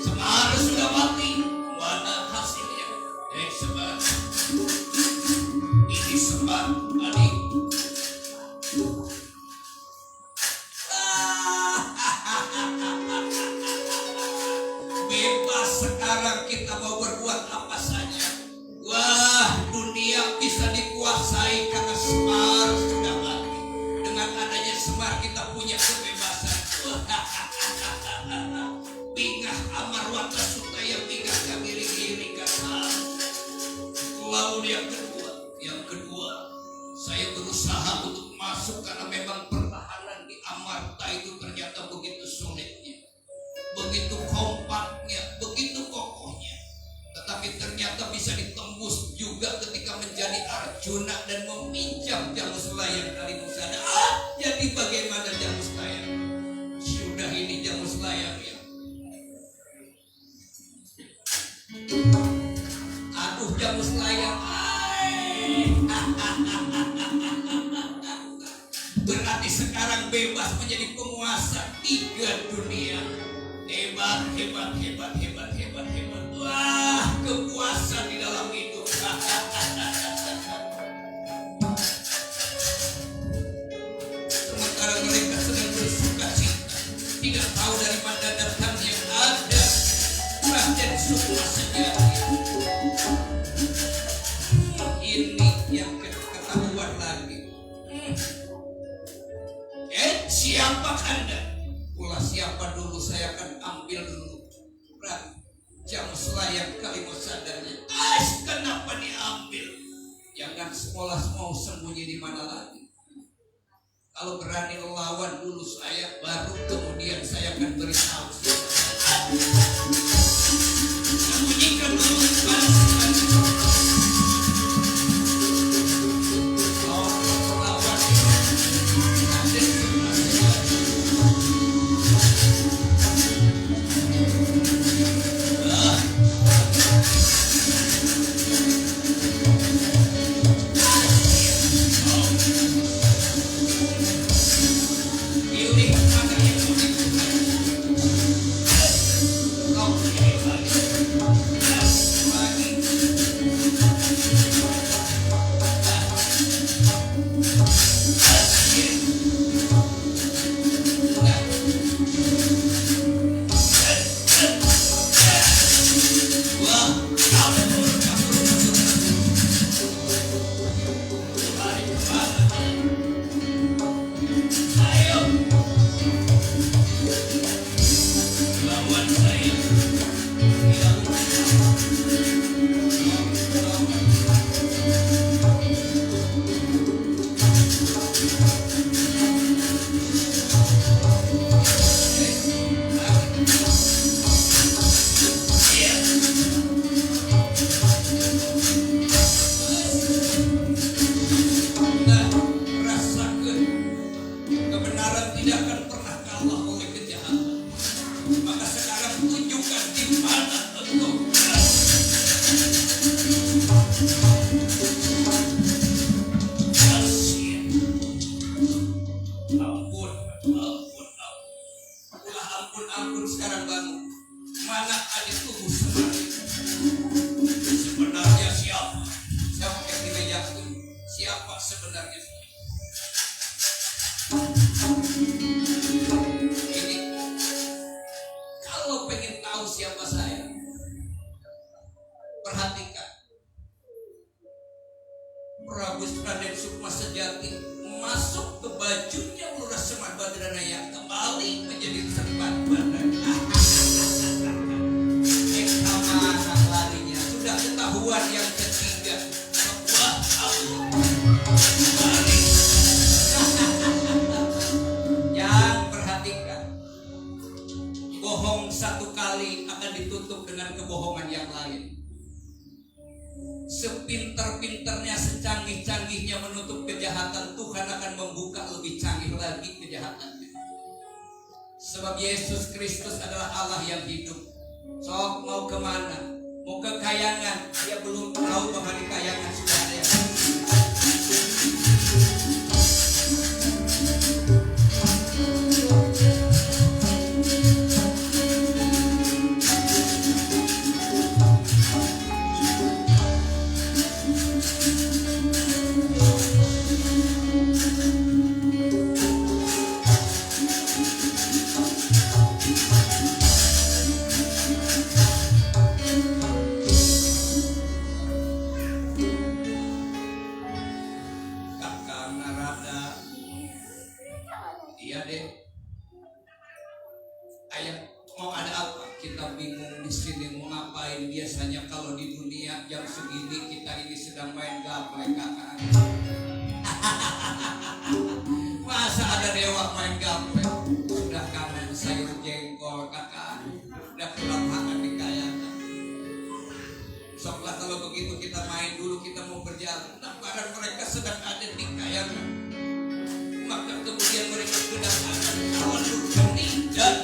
Semar sudah mati. Mana hasilnya? Semar, ini Semar, adik. Bebas sekarang, kita mau berbuat apa saja. Wah, dunia bisa dikuasai karena Semar sudah mati. Dengan adanya Semar kita punya kebebasan. Bingah Amarwata Sutaya, bingah kamiring-iring kata. Lalu yang kedua, saya berusaha untuk masuk karena memang pertahanan di Amarta itu ternyata begitu sulitnya, begitu kompaknya, begitu kokohnya. Tetapi ternyata bisa ditembus juga ketika menjadi Arjuna dan meminjam Jamus Layang Kalimusada. Jadi bagaimana Jamus Layang? Sudah ini Jamus Layang ya. Aduh Jamus Layang. Berarti sekarang bebas menjadi penguasa 3 dunia. Hebat, hebat, hebat, hebat, hebat, hebat. Wah, kepuasan di dalam hidup. Sementara mereka sedang bersuka cita, tidak tahu dari mana datangnya ada Raden Sukma Sejarah. Ini yang ketahuan lagi. Siapa Anda? Pula siapa dulu, saya akan ambil dulu Jamus Layang Kalimusadanya. Kenapa diambil? Jangan sekolah mau sembunyi di mana lagi. Kalau berani lawan dulu saya, baru kemudian saya akan beritahu. Sembunyikan dulu Mana ada tubuh semar itu? Sebenarnya siapa? Siapa yang di meja itu? Siapa sebenarnya? Ini kalau pengen tahu siapa saya, perhatikan. Prabu Raden Sukma Sejati masuk ke bajunya Lurah Semar Badranaya kembali menjadi sempat badan. Kemana larinya? Sudah ketahuan yang ketiga. Wah, balik. Yang perhatikan, bohong satu kali akan ditutup dengan kebohongan yang lain. Sepintar-pintarnya, secanggih-canggihnya menutup kejahatan, Tuhan akan membuka lebih canggih lagi kejahatannya. Sebab Yesus Kristus adalah Allah yang hidup. Sok mau kemana? Mau ke kayangan? Dia belum tahu bahwa di kayangan sudah ada yang biasanya kalau di dunia jam segini kita ini sedang main gaple kakak. Masa ada dewa main gaple? Sudah kangen sayur jengkol kakak. Udah kelaparan di kayangan. Soklah kalau begitu kita main dulu, kita mau berjalan. Nampaknya mereka sedang ada di kayangan. Maka kemudian mereka sudah akan kawan Nurjani dan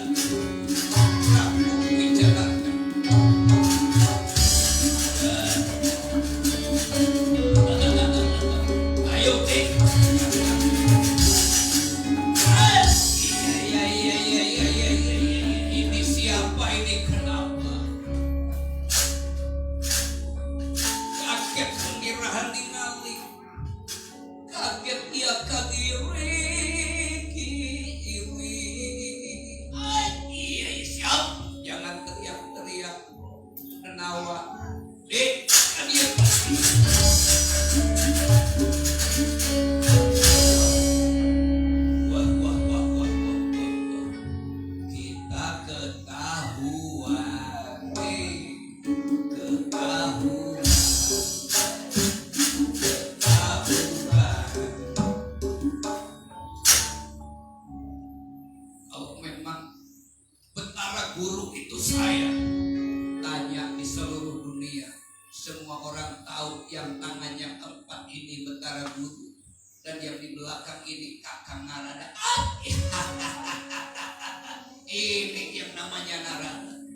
Prabu Wijaya. Ini siapa ini, kenapa? Kaget pengirahan ningali. Kaget ia kagiri. Iya siap. Jangan teriak-teriak. Menawa. Dia Guru itu saya. Tanya di seluruh dunia, semua orang tahu yang tangannya 4 ini Betara Guru, dan yang di belakang ini Kakang Narada. Ini yang namanya Narada.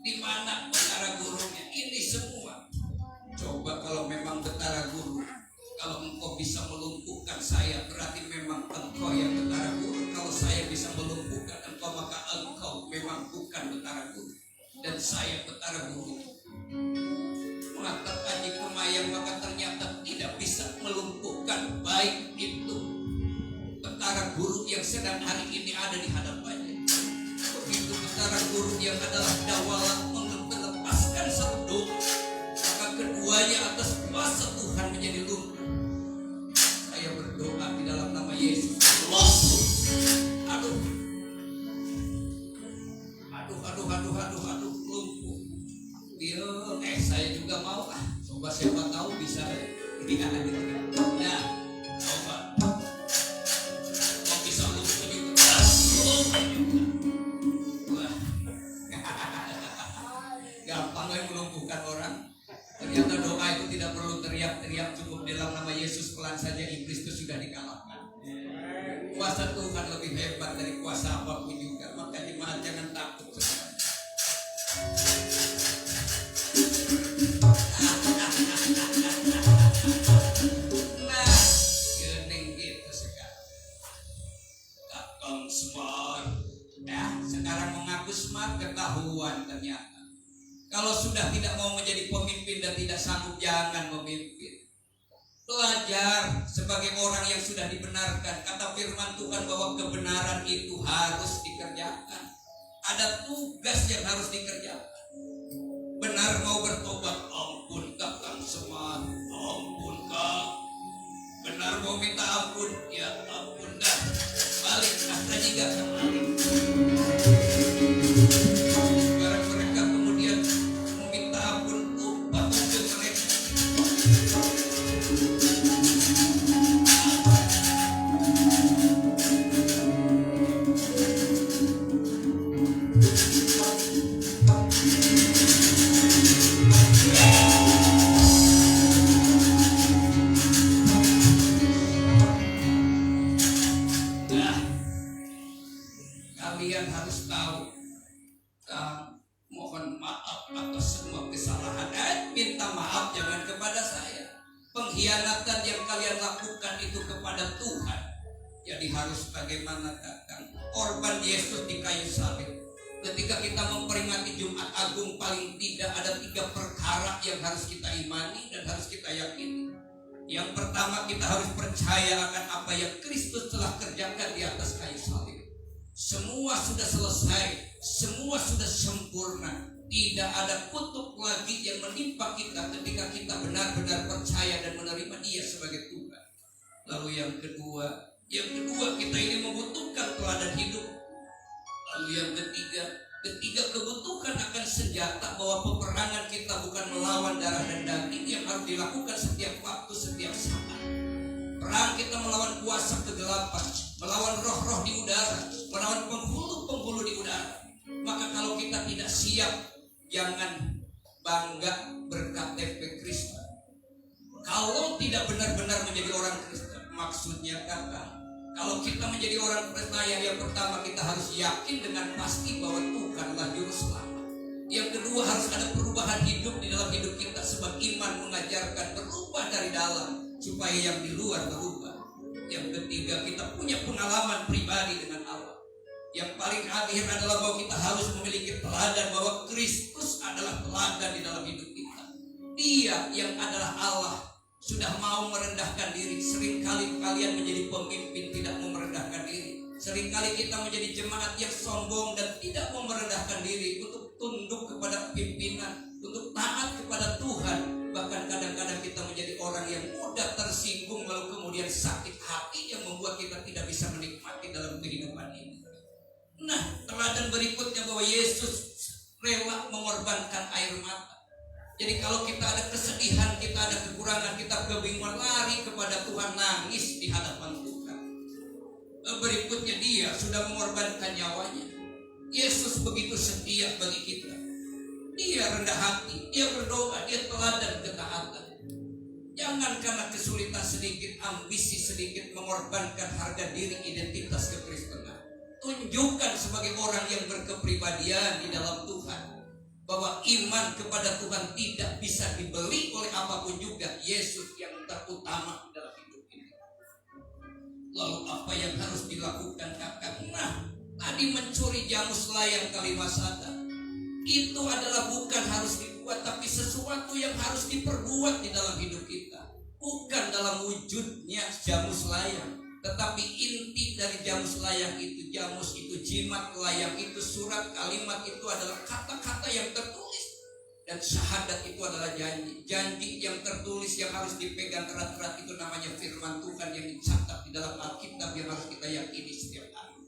Di mana Betara Gurunya? Ini semua. Coba kalau memang Betara Guru, kalau engkau bisa melumpuhkan saya, berarti memang engkau yang Betara Guru. Kalau saya bisa melumpuhkan engkau, maka engkau memang bukan Betara Guru, dan saya Betara Guru. Mengatakan di kemayang, maka ternyata tidak bisa melumpuhkan baik itu Betara Guru yang sedang hari ini ada di hadapannya. Begitu Betara Guru yang adalah dawala melepaskan satu doa, maka keduanya atas kuasa Tuhan menjadi lumpuh. Saya berdoa di dalam nama Yesus. Aduh, lumpuh. Saya juga mau. Coba siapa tahu bisa. Nah, coba. Kok bisa lumpuh juga? Wah. Gampang kan melumpuhkan orang. Ternyata doa itu tidak perlu teriak-teriak, cukup dalam nama Yesus pelan saja iblis itu sudah dikalahkan. Kuasa Tuhan lebih hebat dari kuasa apapun juga. Maka jemaat jangan takut. Nah, gening gitu sekarang. Kakang Semar. Ya, sekarang mengaku aku smart, ketahuan ternyata. Kalau sudah tidak mau menjadi pemimpin dan tidak sanggup, jangan memimpin. Belajar sebagai orang yang sudah dibenarkan. Kata firman Tuhan bahwa kebenaran itu harus dikerjakan. Ada tugas yang harus dikerjakan. Benar mau bertobat, ampun kakang semua, ampun kak. Benar mau minta ampun, ya ampun dah. Balik, kata juga kembali. Barang mereka kemudian meminta ampun, lupa untuk mereka. Kalian harus tahu, mohon maaf atas semua kesalahan. Minta maaf jangan kepada saya. Pengkhianatan yang kalian lakukan itu kepada Tuhan. Jadi harus bagaimana kakang? Korban Yesus di kayu salib. Ketika kita memperingati Jumat Agung, paling tidak ada 3 perkara yang harus kita imani dan harus kita yakini. Yang pertama, kita harus percaya akan apa yang Kristus telah kerjakan di atas kayu salib. Semua sudah selesai, semua sudah sempurna. Tidak ada kutuk lagi yang menimpa kita ketika kita benar-benar percaya dan menerima Dia sebagai Tuhan. Lalu yang kedua kita ini membutuhkan teladan hidup. Lalu yang ketiga kebutuhan akan senjata, bahwa peperangan kita bukan melawan darah dan daging yang harus dilakukan setiap waktu, setiap saat. Perang kita melawan kuasa kegelapan, melawan roh-roh di udara, melawan penghulu-penghulu di udara. Maka kalau kita tidak siap, jangan bangga berKTP Kristen. Kalau tidak benar-benar menjadi orang Kristen, maksudnya kalau kita menjadi orang percaya, yang pertama kita harus yakin dengan pasti bahwa Tuhanlah juru selamat. Yang kedua, harus ada perubahan hidup di dalam hidup kita, sebab iman mengajarkan berubah dari dalam supaya yang di luar berubah. Yang ketiga, kita punya pengalaman pribadi dengan Allah. Yang paling akhir adalah bahwa kita harus memiliki teladan, bahwa Kristus adalah teladan di dalam hidup kita. Dia yang adalah Allah sudah mau merendahkan diri. Seringkali kalian menjadi pemimpin tidak mau merendahkan diri. Seringkali kita menjadi jemaat yang sombong dan tidak mau merendahkan diri untuk tunduk kepada pimpinan, untuk taat kepada Tuhan. Bahkan kadang-kadang kita menjadi orang yang mudah tersinggung, lalu kemudian sakit hati yang membuat kita tidak bisa menikmati dalam kehidupan ini. Nah, teladan berikutnya bahwa Yesus rela mengorbankan air mata. Jadi kalau kita ada kesedihan, kita ada kekurangan, kita kebingungan, lari kepada Tuhan, nangis di hadapan Tuhan. Berikutnya Dia sudah mengorbankan nyawanya. Yesus begitu setia bagi kita. Dia rendah hati, Dia berdoa, Dia teladan ketaatan. Jangan karena kesulitan sedikit, ambisi sedikit, mengorbankan harga diri, identitas kekristenan. Tunjukkan sebagai orang yang berkepribadian di dalam Tuhan, bahwa iman kepada Tuhan tidak bisa dibeli oleh apapun juga. Yesus yang terutama dalam hidup ini. Lalu apa yang harus dilakukan kakak? Nah, tadi mencuri jamu selayang Kalimasada, itu adalah bukan harus dibuat, tapi sesuatu yang harus diperbuat di dalam hidup kita. Bukan dalam wujudnya jamu selayang, tetapi inti dari jamu selayang itu, jamus itu, jimat layang itu, surat kalimat itu adalah kata-kata yang tertulis. Dan syahadat itu adalah janji. Janji yang tertulis yang harus dipegang erat-erat itu namanya firman Tuhan yang dicatat di dalam Alkitab yang harus kita yakini setiap hari.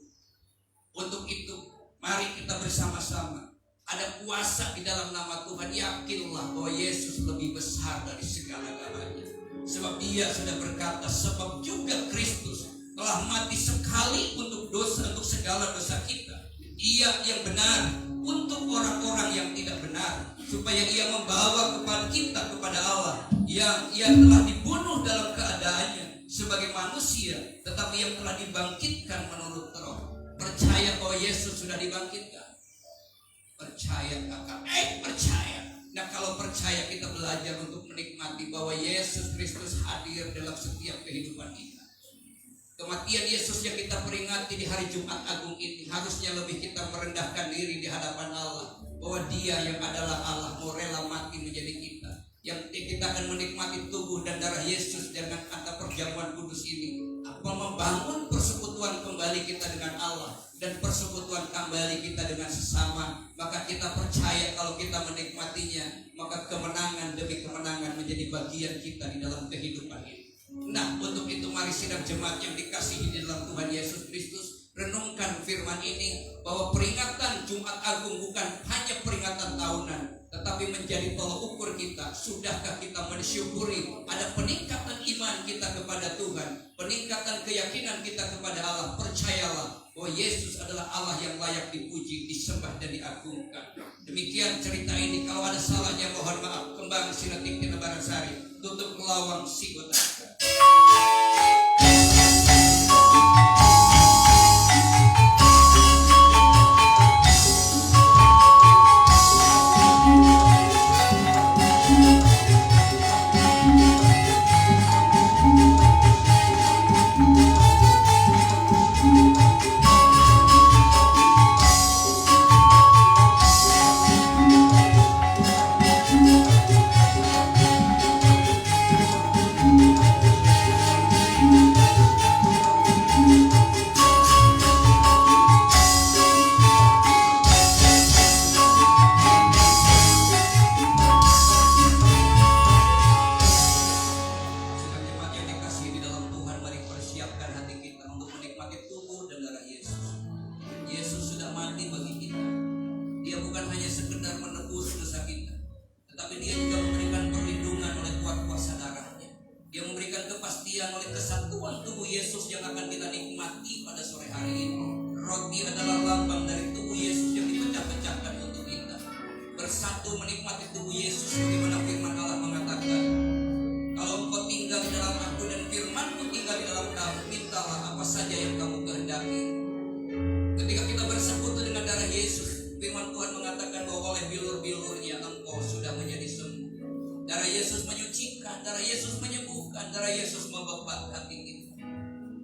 Untuk itu, mari kita bersama-sama. Ada kuasa di dalam nama Tuhan. Yakinlah bahwa Yesus lebih besar dari segala-galanya. Sebab Dia sudah berkata, sebab juga Kristus telah mati sekali untuk dosa, untuk segala dosa kita. Dia yang benar untuk orang-orang yang tidak benar, supaya Ia membawa kepada kita kepada Allah, yang Ia telah dibunuh dalam keadaannya sebagai manusia, tetapi yang telah dibangkitkan menurut Roh. Percaya bahwa Yesus sudah dibangkitkan. Percaya kakak, percaya. Nah, kalau percaya, kita belajar untuk menikmati bahwa Yesus Kristus hadir dalam setiap kehidupan kita. Kematian Yesus yang kita peringati di hari Jumat Agung ini harusnya lebih kita merendahkan diri di hadapan Allah, bahwa Dia yang adalah Allah mau rela mati menjadi kita, yang kita akan menikmati tubuh dan darah Yesus dengan kata perjamuan kudus ini, apa membangun persekutuan kembali kita dengan Allah dan persekutuan kembali kita dengan sesama. Maka kita percaya kalau kita menikmatinya, maka kemenangan demi kemenangan menjadi bagian kita di dalam kehidupan ini. Nah, untuk itu mari sidang jemaat yang dikasihi di dalam Tuhan Yesus Kristus, renungkan firman ini, bahwa peringatan Jumat Agung bukan hanya peringatan tahunan, tetapi menjadi tolak ukur kita. Sudahkah kita mensyukuri ada peningkatan iman kita kepada Tuhan, peningkatan keyakinan kita kepada Allah? Percayalah bahwa Yesus adalah Allah yang layak dipuji, disembah dan diagungkan. Demikian cerita ini. Kalau ada salahnya mohon maaf. Kembang Sinetik Tina Barangsari, tutup Kelawang Sigota.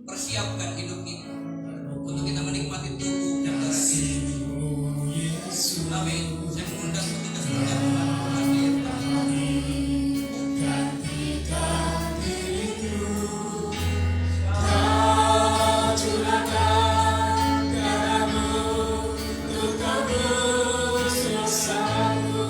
Persiapkan hidup kita untuk kita menikmati tubuh dan darah Yesus. Amin. Saya mengundang petugas perjamuan hadir. Gantikan diriku, Kau curahkan darah-Mu untuk tebus dosaku.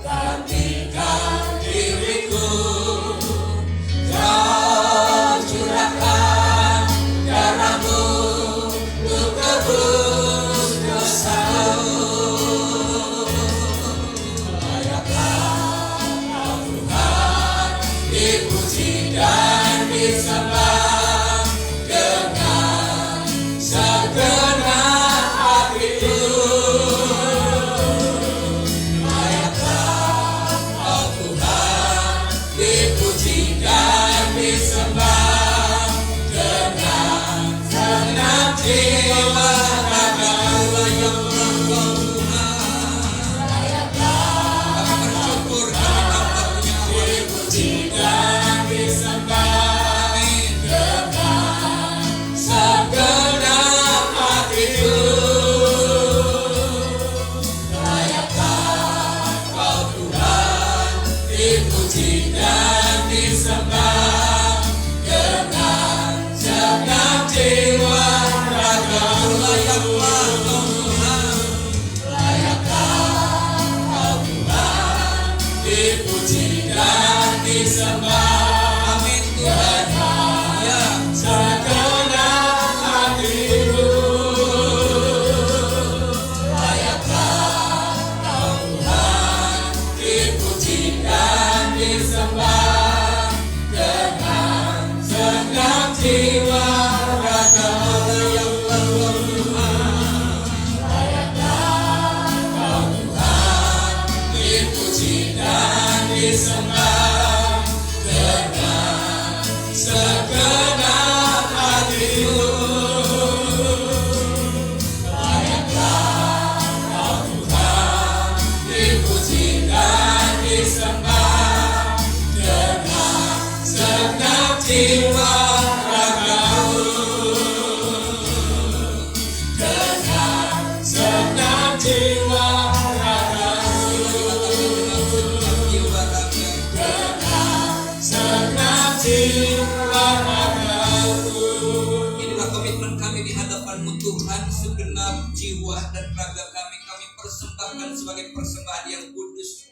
Gantikan diriku. jiwa raga layaklah Kau Tuhan. Kami bersyukur kami dapat nyawa Dipuji dan disembah Amin. dengan segenap hatiku. Layakkah Kau Tuhan dipuji dan disembah dengan segenap jiwa ragaku. Layaklah Kau Tuhan. Layakkah Kau Tuhan dipuji dan disembah Amin Tuhan. Ya. segenap hatiku. Layakkah Kau Tuhan dipuji dan disembah dengan segenap jiwa ragaku. Layaklah Kau Tuhan. Layakkah Kau Tuhan dipuji dan disembah dengan segenap hatiku. Layakkah Kau Tuhan dipuji dan disembah dengan segenap jiwa ragaku. Dengan segenap jiwa ragaku. Jiwa raga. Segenap jiwa ragaku. Inilah komitmen kami di hadapan-Mu Tuhan, segenap jiwa dan raga kami persembahkan sebagai persembahan yang kudus,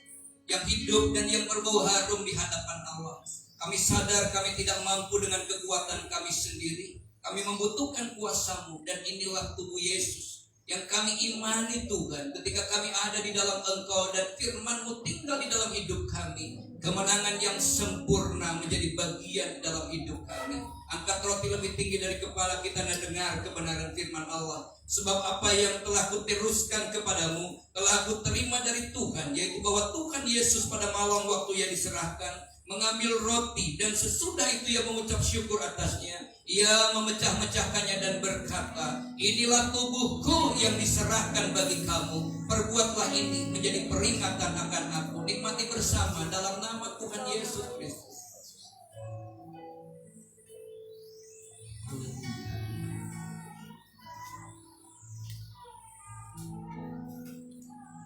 yang hidup dan yang berbau harum di hadapan Allah. Kami sadar kami tidak mampu dengan kekuatan kami sendiri. Kami membutuhkan kuasa-Mu, dan inilah tubuh Yesus yang kami imani Tuhan. Ketika kami ada di dalam Engkau dan firman-Mu tinggal di dalam hidup kami, kemenangan yang sempurna menjadi bagian dalam hidup kami. Angkat roti lebih tinggi dari kepala kita dan dengar kebenaran firman Allah. Sebab apa yang telah kuteruskan kepadamu telah aku terima dari Tuhan, yaitu bahwa Tuhan Yesus pada malam waktu Ia diserahkan mengambil roti, dan sesudah itu Ia mengucap syukur atasnya. Ia memecah-mecahkannya dan berkata, inilah tubuhku yang diserahkan bagi kamu. Perbuatlah ini menjadi peringatan akan aku. Nikmati bersama dalam nama Tuhan Yesus Kristus.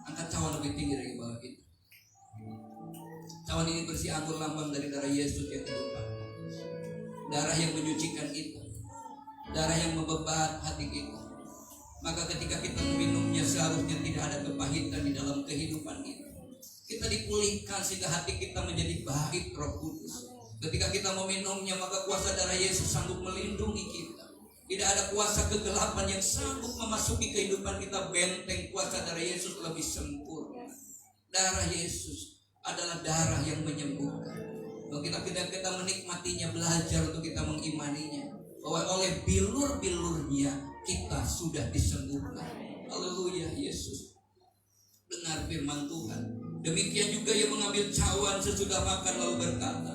Angkat cawan lebih tinggi dari bawah kita. Cawan ini bersih anggur lambang dari darah Yesus yang tumpah. Darah yang menyucikan kita, darah yang membebat hati kita. Maka ketika kita meminumnya, seharusnya tidak ada kepahitan di dalam kehidupan kita. Kita dipulihkan sehingga hati kita menjadi baik Roh Kudus. Ketika kita meminumnya, maka kuasa darah Yesus sanggup melindungi kita. Tidak ada kuasa kegelapan yang sanggup memasuki kehidupan kita. Benteng kuasa darah Yesus lebih sempurna. Darah Yesus adalah darah yang menyembuhkan. Kalau kita menikmatinya, belajar untuk kita mengimaninya, bahwa oleh bilur-bilurnya kita sudah disembuhkan. Haleluya. Yesus dengar firman Tuhan. Demikian juga Ia mengambil cawan sesudah makan lalu berkata,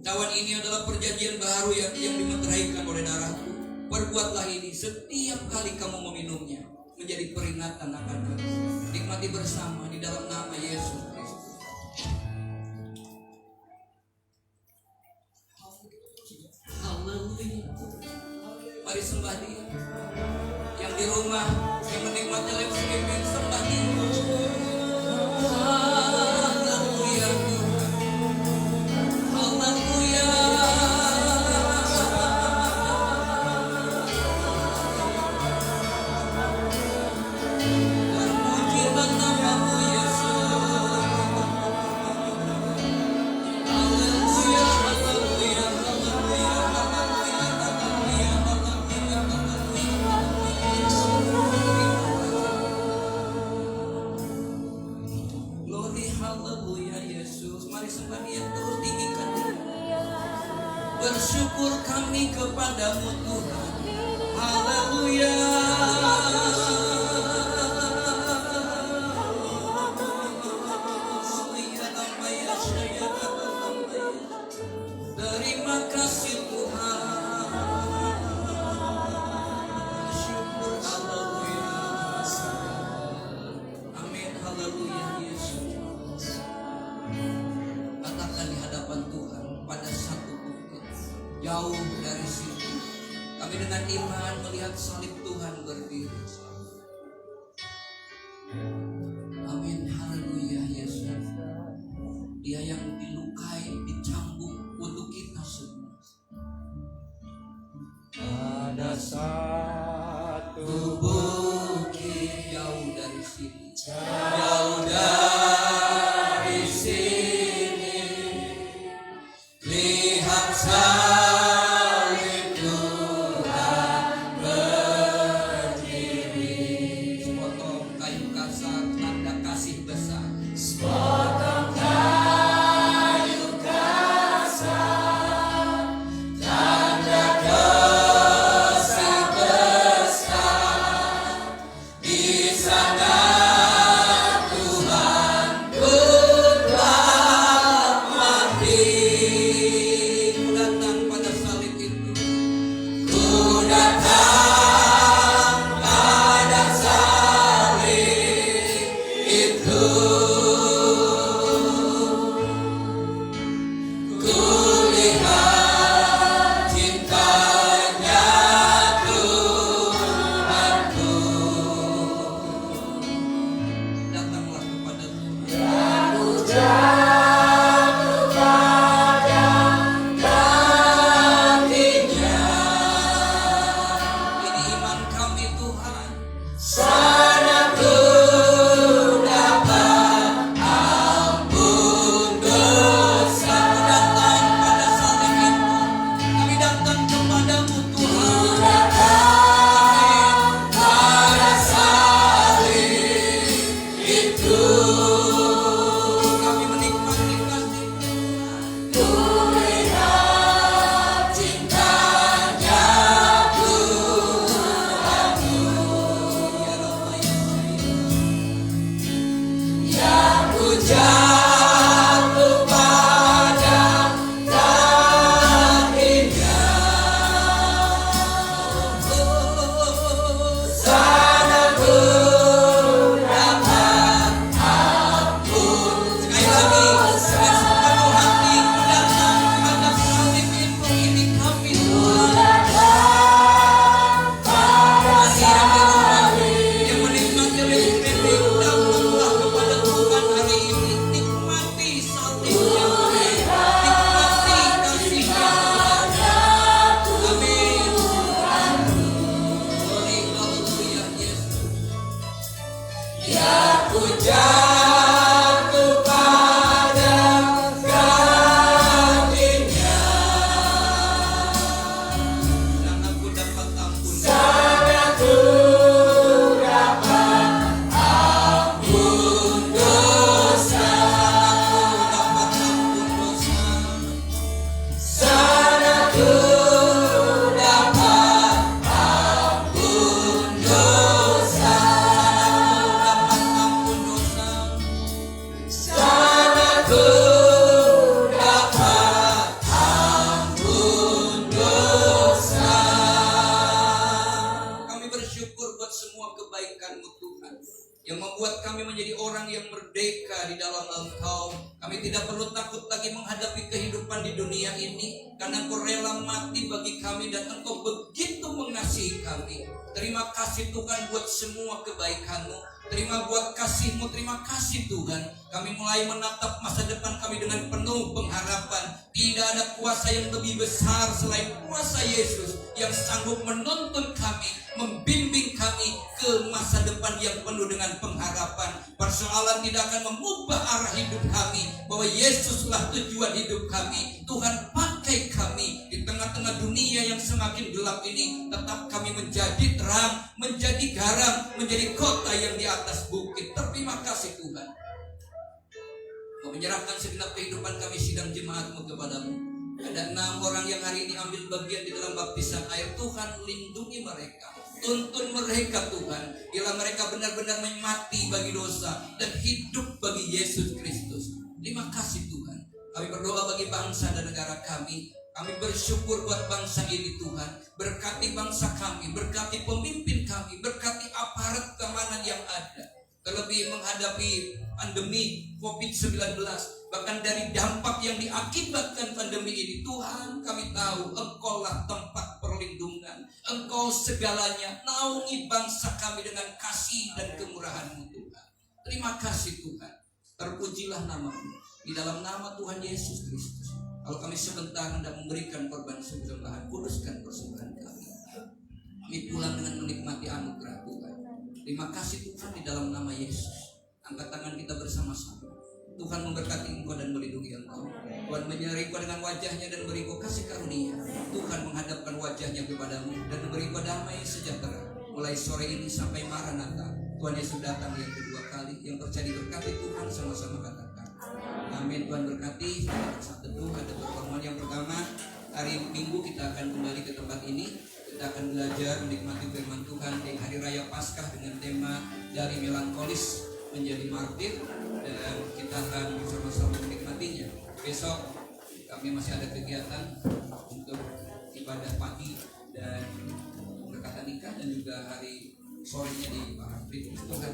cawan ini adalah perjanjian baru yang dimeteraikan oleh darahku. Perbuatlah ini setiap kali kamu meminumnya, menjadi peringatan akan aku. Nikmati bersama di dalam nama Yesus Kristus. Haleluya. Mari sembah Dia. Yang di rumah, yang menikmati live streaming, sembah Dia. Haleluya. Haleluya. Terpujilah nama-Mu Yesus. Haleluya, haleluya, haleluya, haleluya, haleluya, haleluya, haleluya. Glory, haleluya, Yesus. melihat salib Tuhan berdiri. Amin, haleluya. Yesus, Dia yang dilukai, dicambuk untuk kita semua. Ada satu Bukit jauh dari sini, jauh dari sini, lihat salib Tuhan berdiri. sepotong kayu kasar, tanda kasih besar. Sepotong kayu kasar, tanda kasih besar. Di sana Tuhan telah mati. Ku datang pada salib itu, Ku datang pada salib itu. Ku lihat cintanya Tuhanku. datanglah kepada Tuhan. Aku jatuh pada kakinya. Ini iman kami Tuhan. Sana ku dapat ampun dosa. Aku datang pada salib itu. Kami datang kepadamu Tuhan. Datang pada salib itu. Kami menikmati kasih Tuhan. Ku lihat cintanya Tuhanku. Ya Rabbah, ya Sayyid. Yang ku jatuh pada kakinya. Sana ku dapat ampun. Sekali lagi, dengan sepenuh hati ku datang pada salib itu. Ini kami Tuhan. Masih yang di rumah yang menikmati listrik, datanglah kepada Tuhan hari ini. Nikmati salibnya, nikmati kasihnya. Amin. Glory, haleluya, Yesus. Yang ku jatuh pada kakinya. Dan aku dapat ampun. Sana ku dapat ampun dosa. Dapat ampun dosa. Sana ku dapat ampun dosa. Dapat ampun dosa. Sana ku dapat ampun dosa. Kami bersyukur buat semua kebaikan-Mu Tuhan, yang membuat kami menjadi orang yang merdeka di dalam Engkau. Kami tidak perlu takut lagi menghadapi kehidupan di dunia ini, karena Engkau rela mati bagi kami dan Engkau begitu mengasihi kami. Terima kasih Tuhan buat semua kebaikan-Mu. Terima buat kasih-Mu, terima kasih Tuhan. Kami mulai menatap masa depan kami dengan penuh pengharapan. Tidak ada kuasa yang lebih besar selain kuasa Yesus yang sanggup menuntun kami, membimbing kami ke masa depan yang penuh dengan pengharapan. Persoalan tidak akan mengubah arah hidup kami, bahwa Yesuslah tujuan hidup kami. Tuhan pakai kami di tengah-tengah dunia yang semakin gelap ini. Tetap kami menjadi terang, menjadi garam, menjadi kota yang di atas bukit. Terima kasih Tuhan. Kau menyerahkan segenap kehidupan kami sidang jemaat-Mu kepadamu. Ada 6 orang yang hari ini ambil bagian di dalam baptisan air. Tuhan lindungi mereka, tuntun mereka Tuhan, bila mereka benar-benar mati bagi dosa dan hidup bagi Yesus Kristus. Terima kasih Tuhan. Kami berdoa bagi bangsa dan negara kami. Kami bersyukur buat bangsa ini Tuhan. Berkati bangsa kami, berkati pemimpin kami, berkati aparat keamanan yang ada. Terlebih menghadapi pandemi COVID-19, bahkan dari dampak yang diakibatkan pandemi ini, Tuhan kami tahu Engkaulah tempat perlindungan, Engkau Engkau segalanya, naungi bangsa kami dengan kasih dan kemurahan-Mu Tuhan. Terima kasih Tuhan. Terpujilah nama-Mu. Di dalam nama Tuhan Yesus Kristus. Kalau kami sebentar hendak memberikan korban persembahan, kuduskan persembahan kami. Kami pulang dengan menikmati anugerah Tuhan. Terima kasih Tuhan di dalam nama Yesus. Angkat tangan kita bersama-sama. Tuhan memberkati engkau dan melindungi engkau. Tuhan menyertai engkau dengan wajahnya dan beri engkau kasih karunia. Tuhan menghadapkan wajahnya kepadamu dan memberi engkau damai sejahtera. Mulai sore ini sampai Maranatha, Tuhan Yesus datang yang kedua kali. Yang percaya diberkati Tuhan sama-sama katakan amin. Tuhan berkati. Saat teduh ada pertemuan yang pertama. Hari Minggu kita akan kembali ke tempat ini. Kita akan belajar menikmati firman Tuhan di Hari Raya Paskah dengan tema dari melankolis menjadi martir, dan kita akan bersama-sama menikmatinya. Besok kami masih ada kegiatan untuk ibadah pagi dan berkata nikah, dan juga hari sorenya di Pak Afri. Tuhan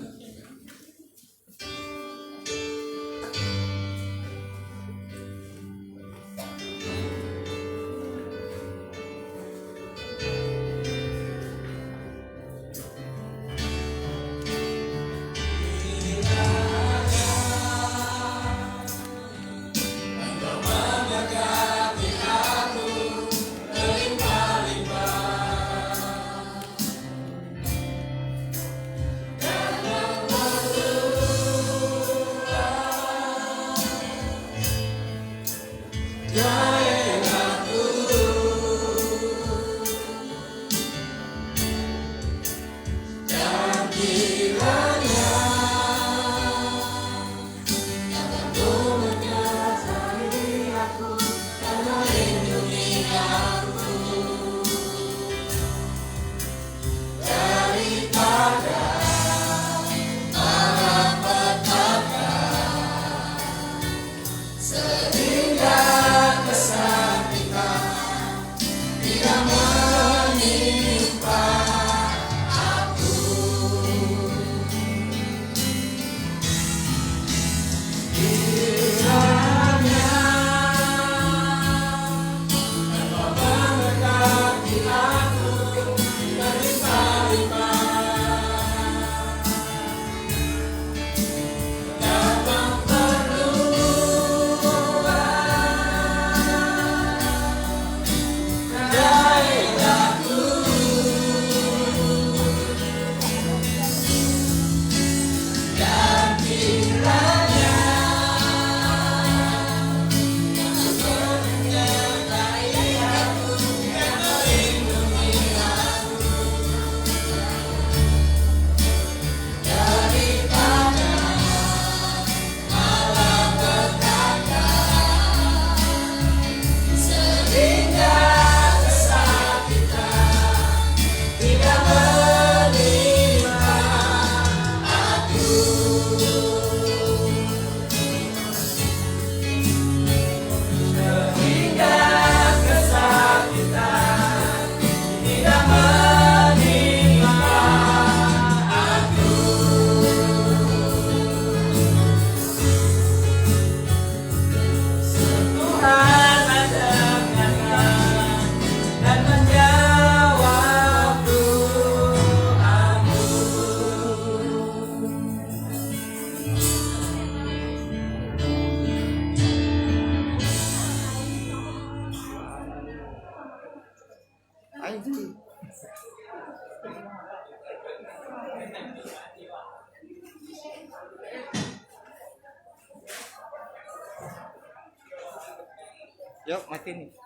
Yuk, matiin nih.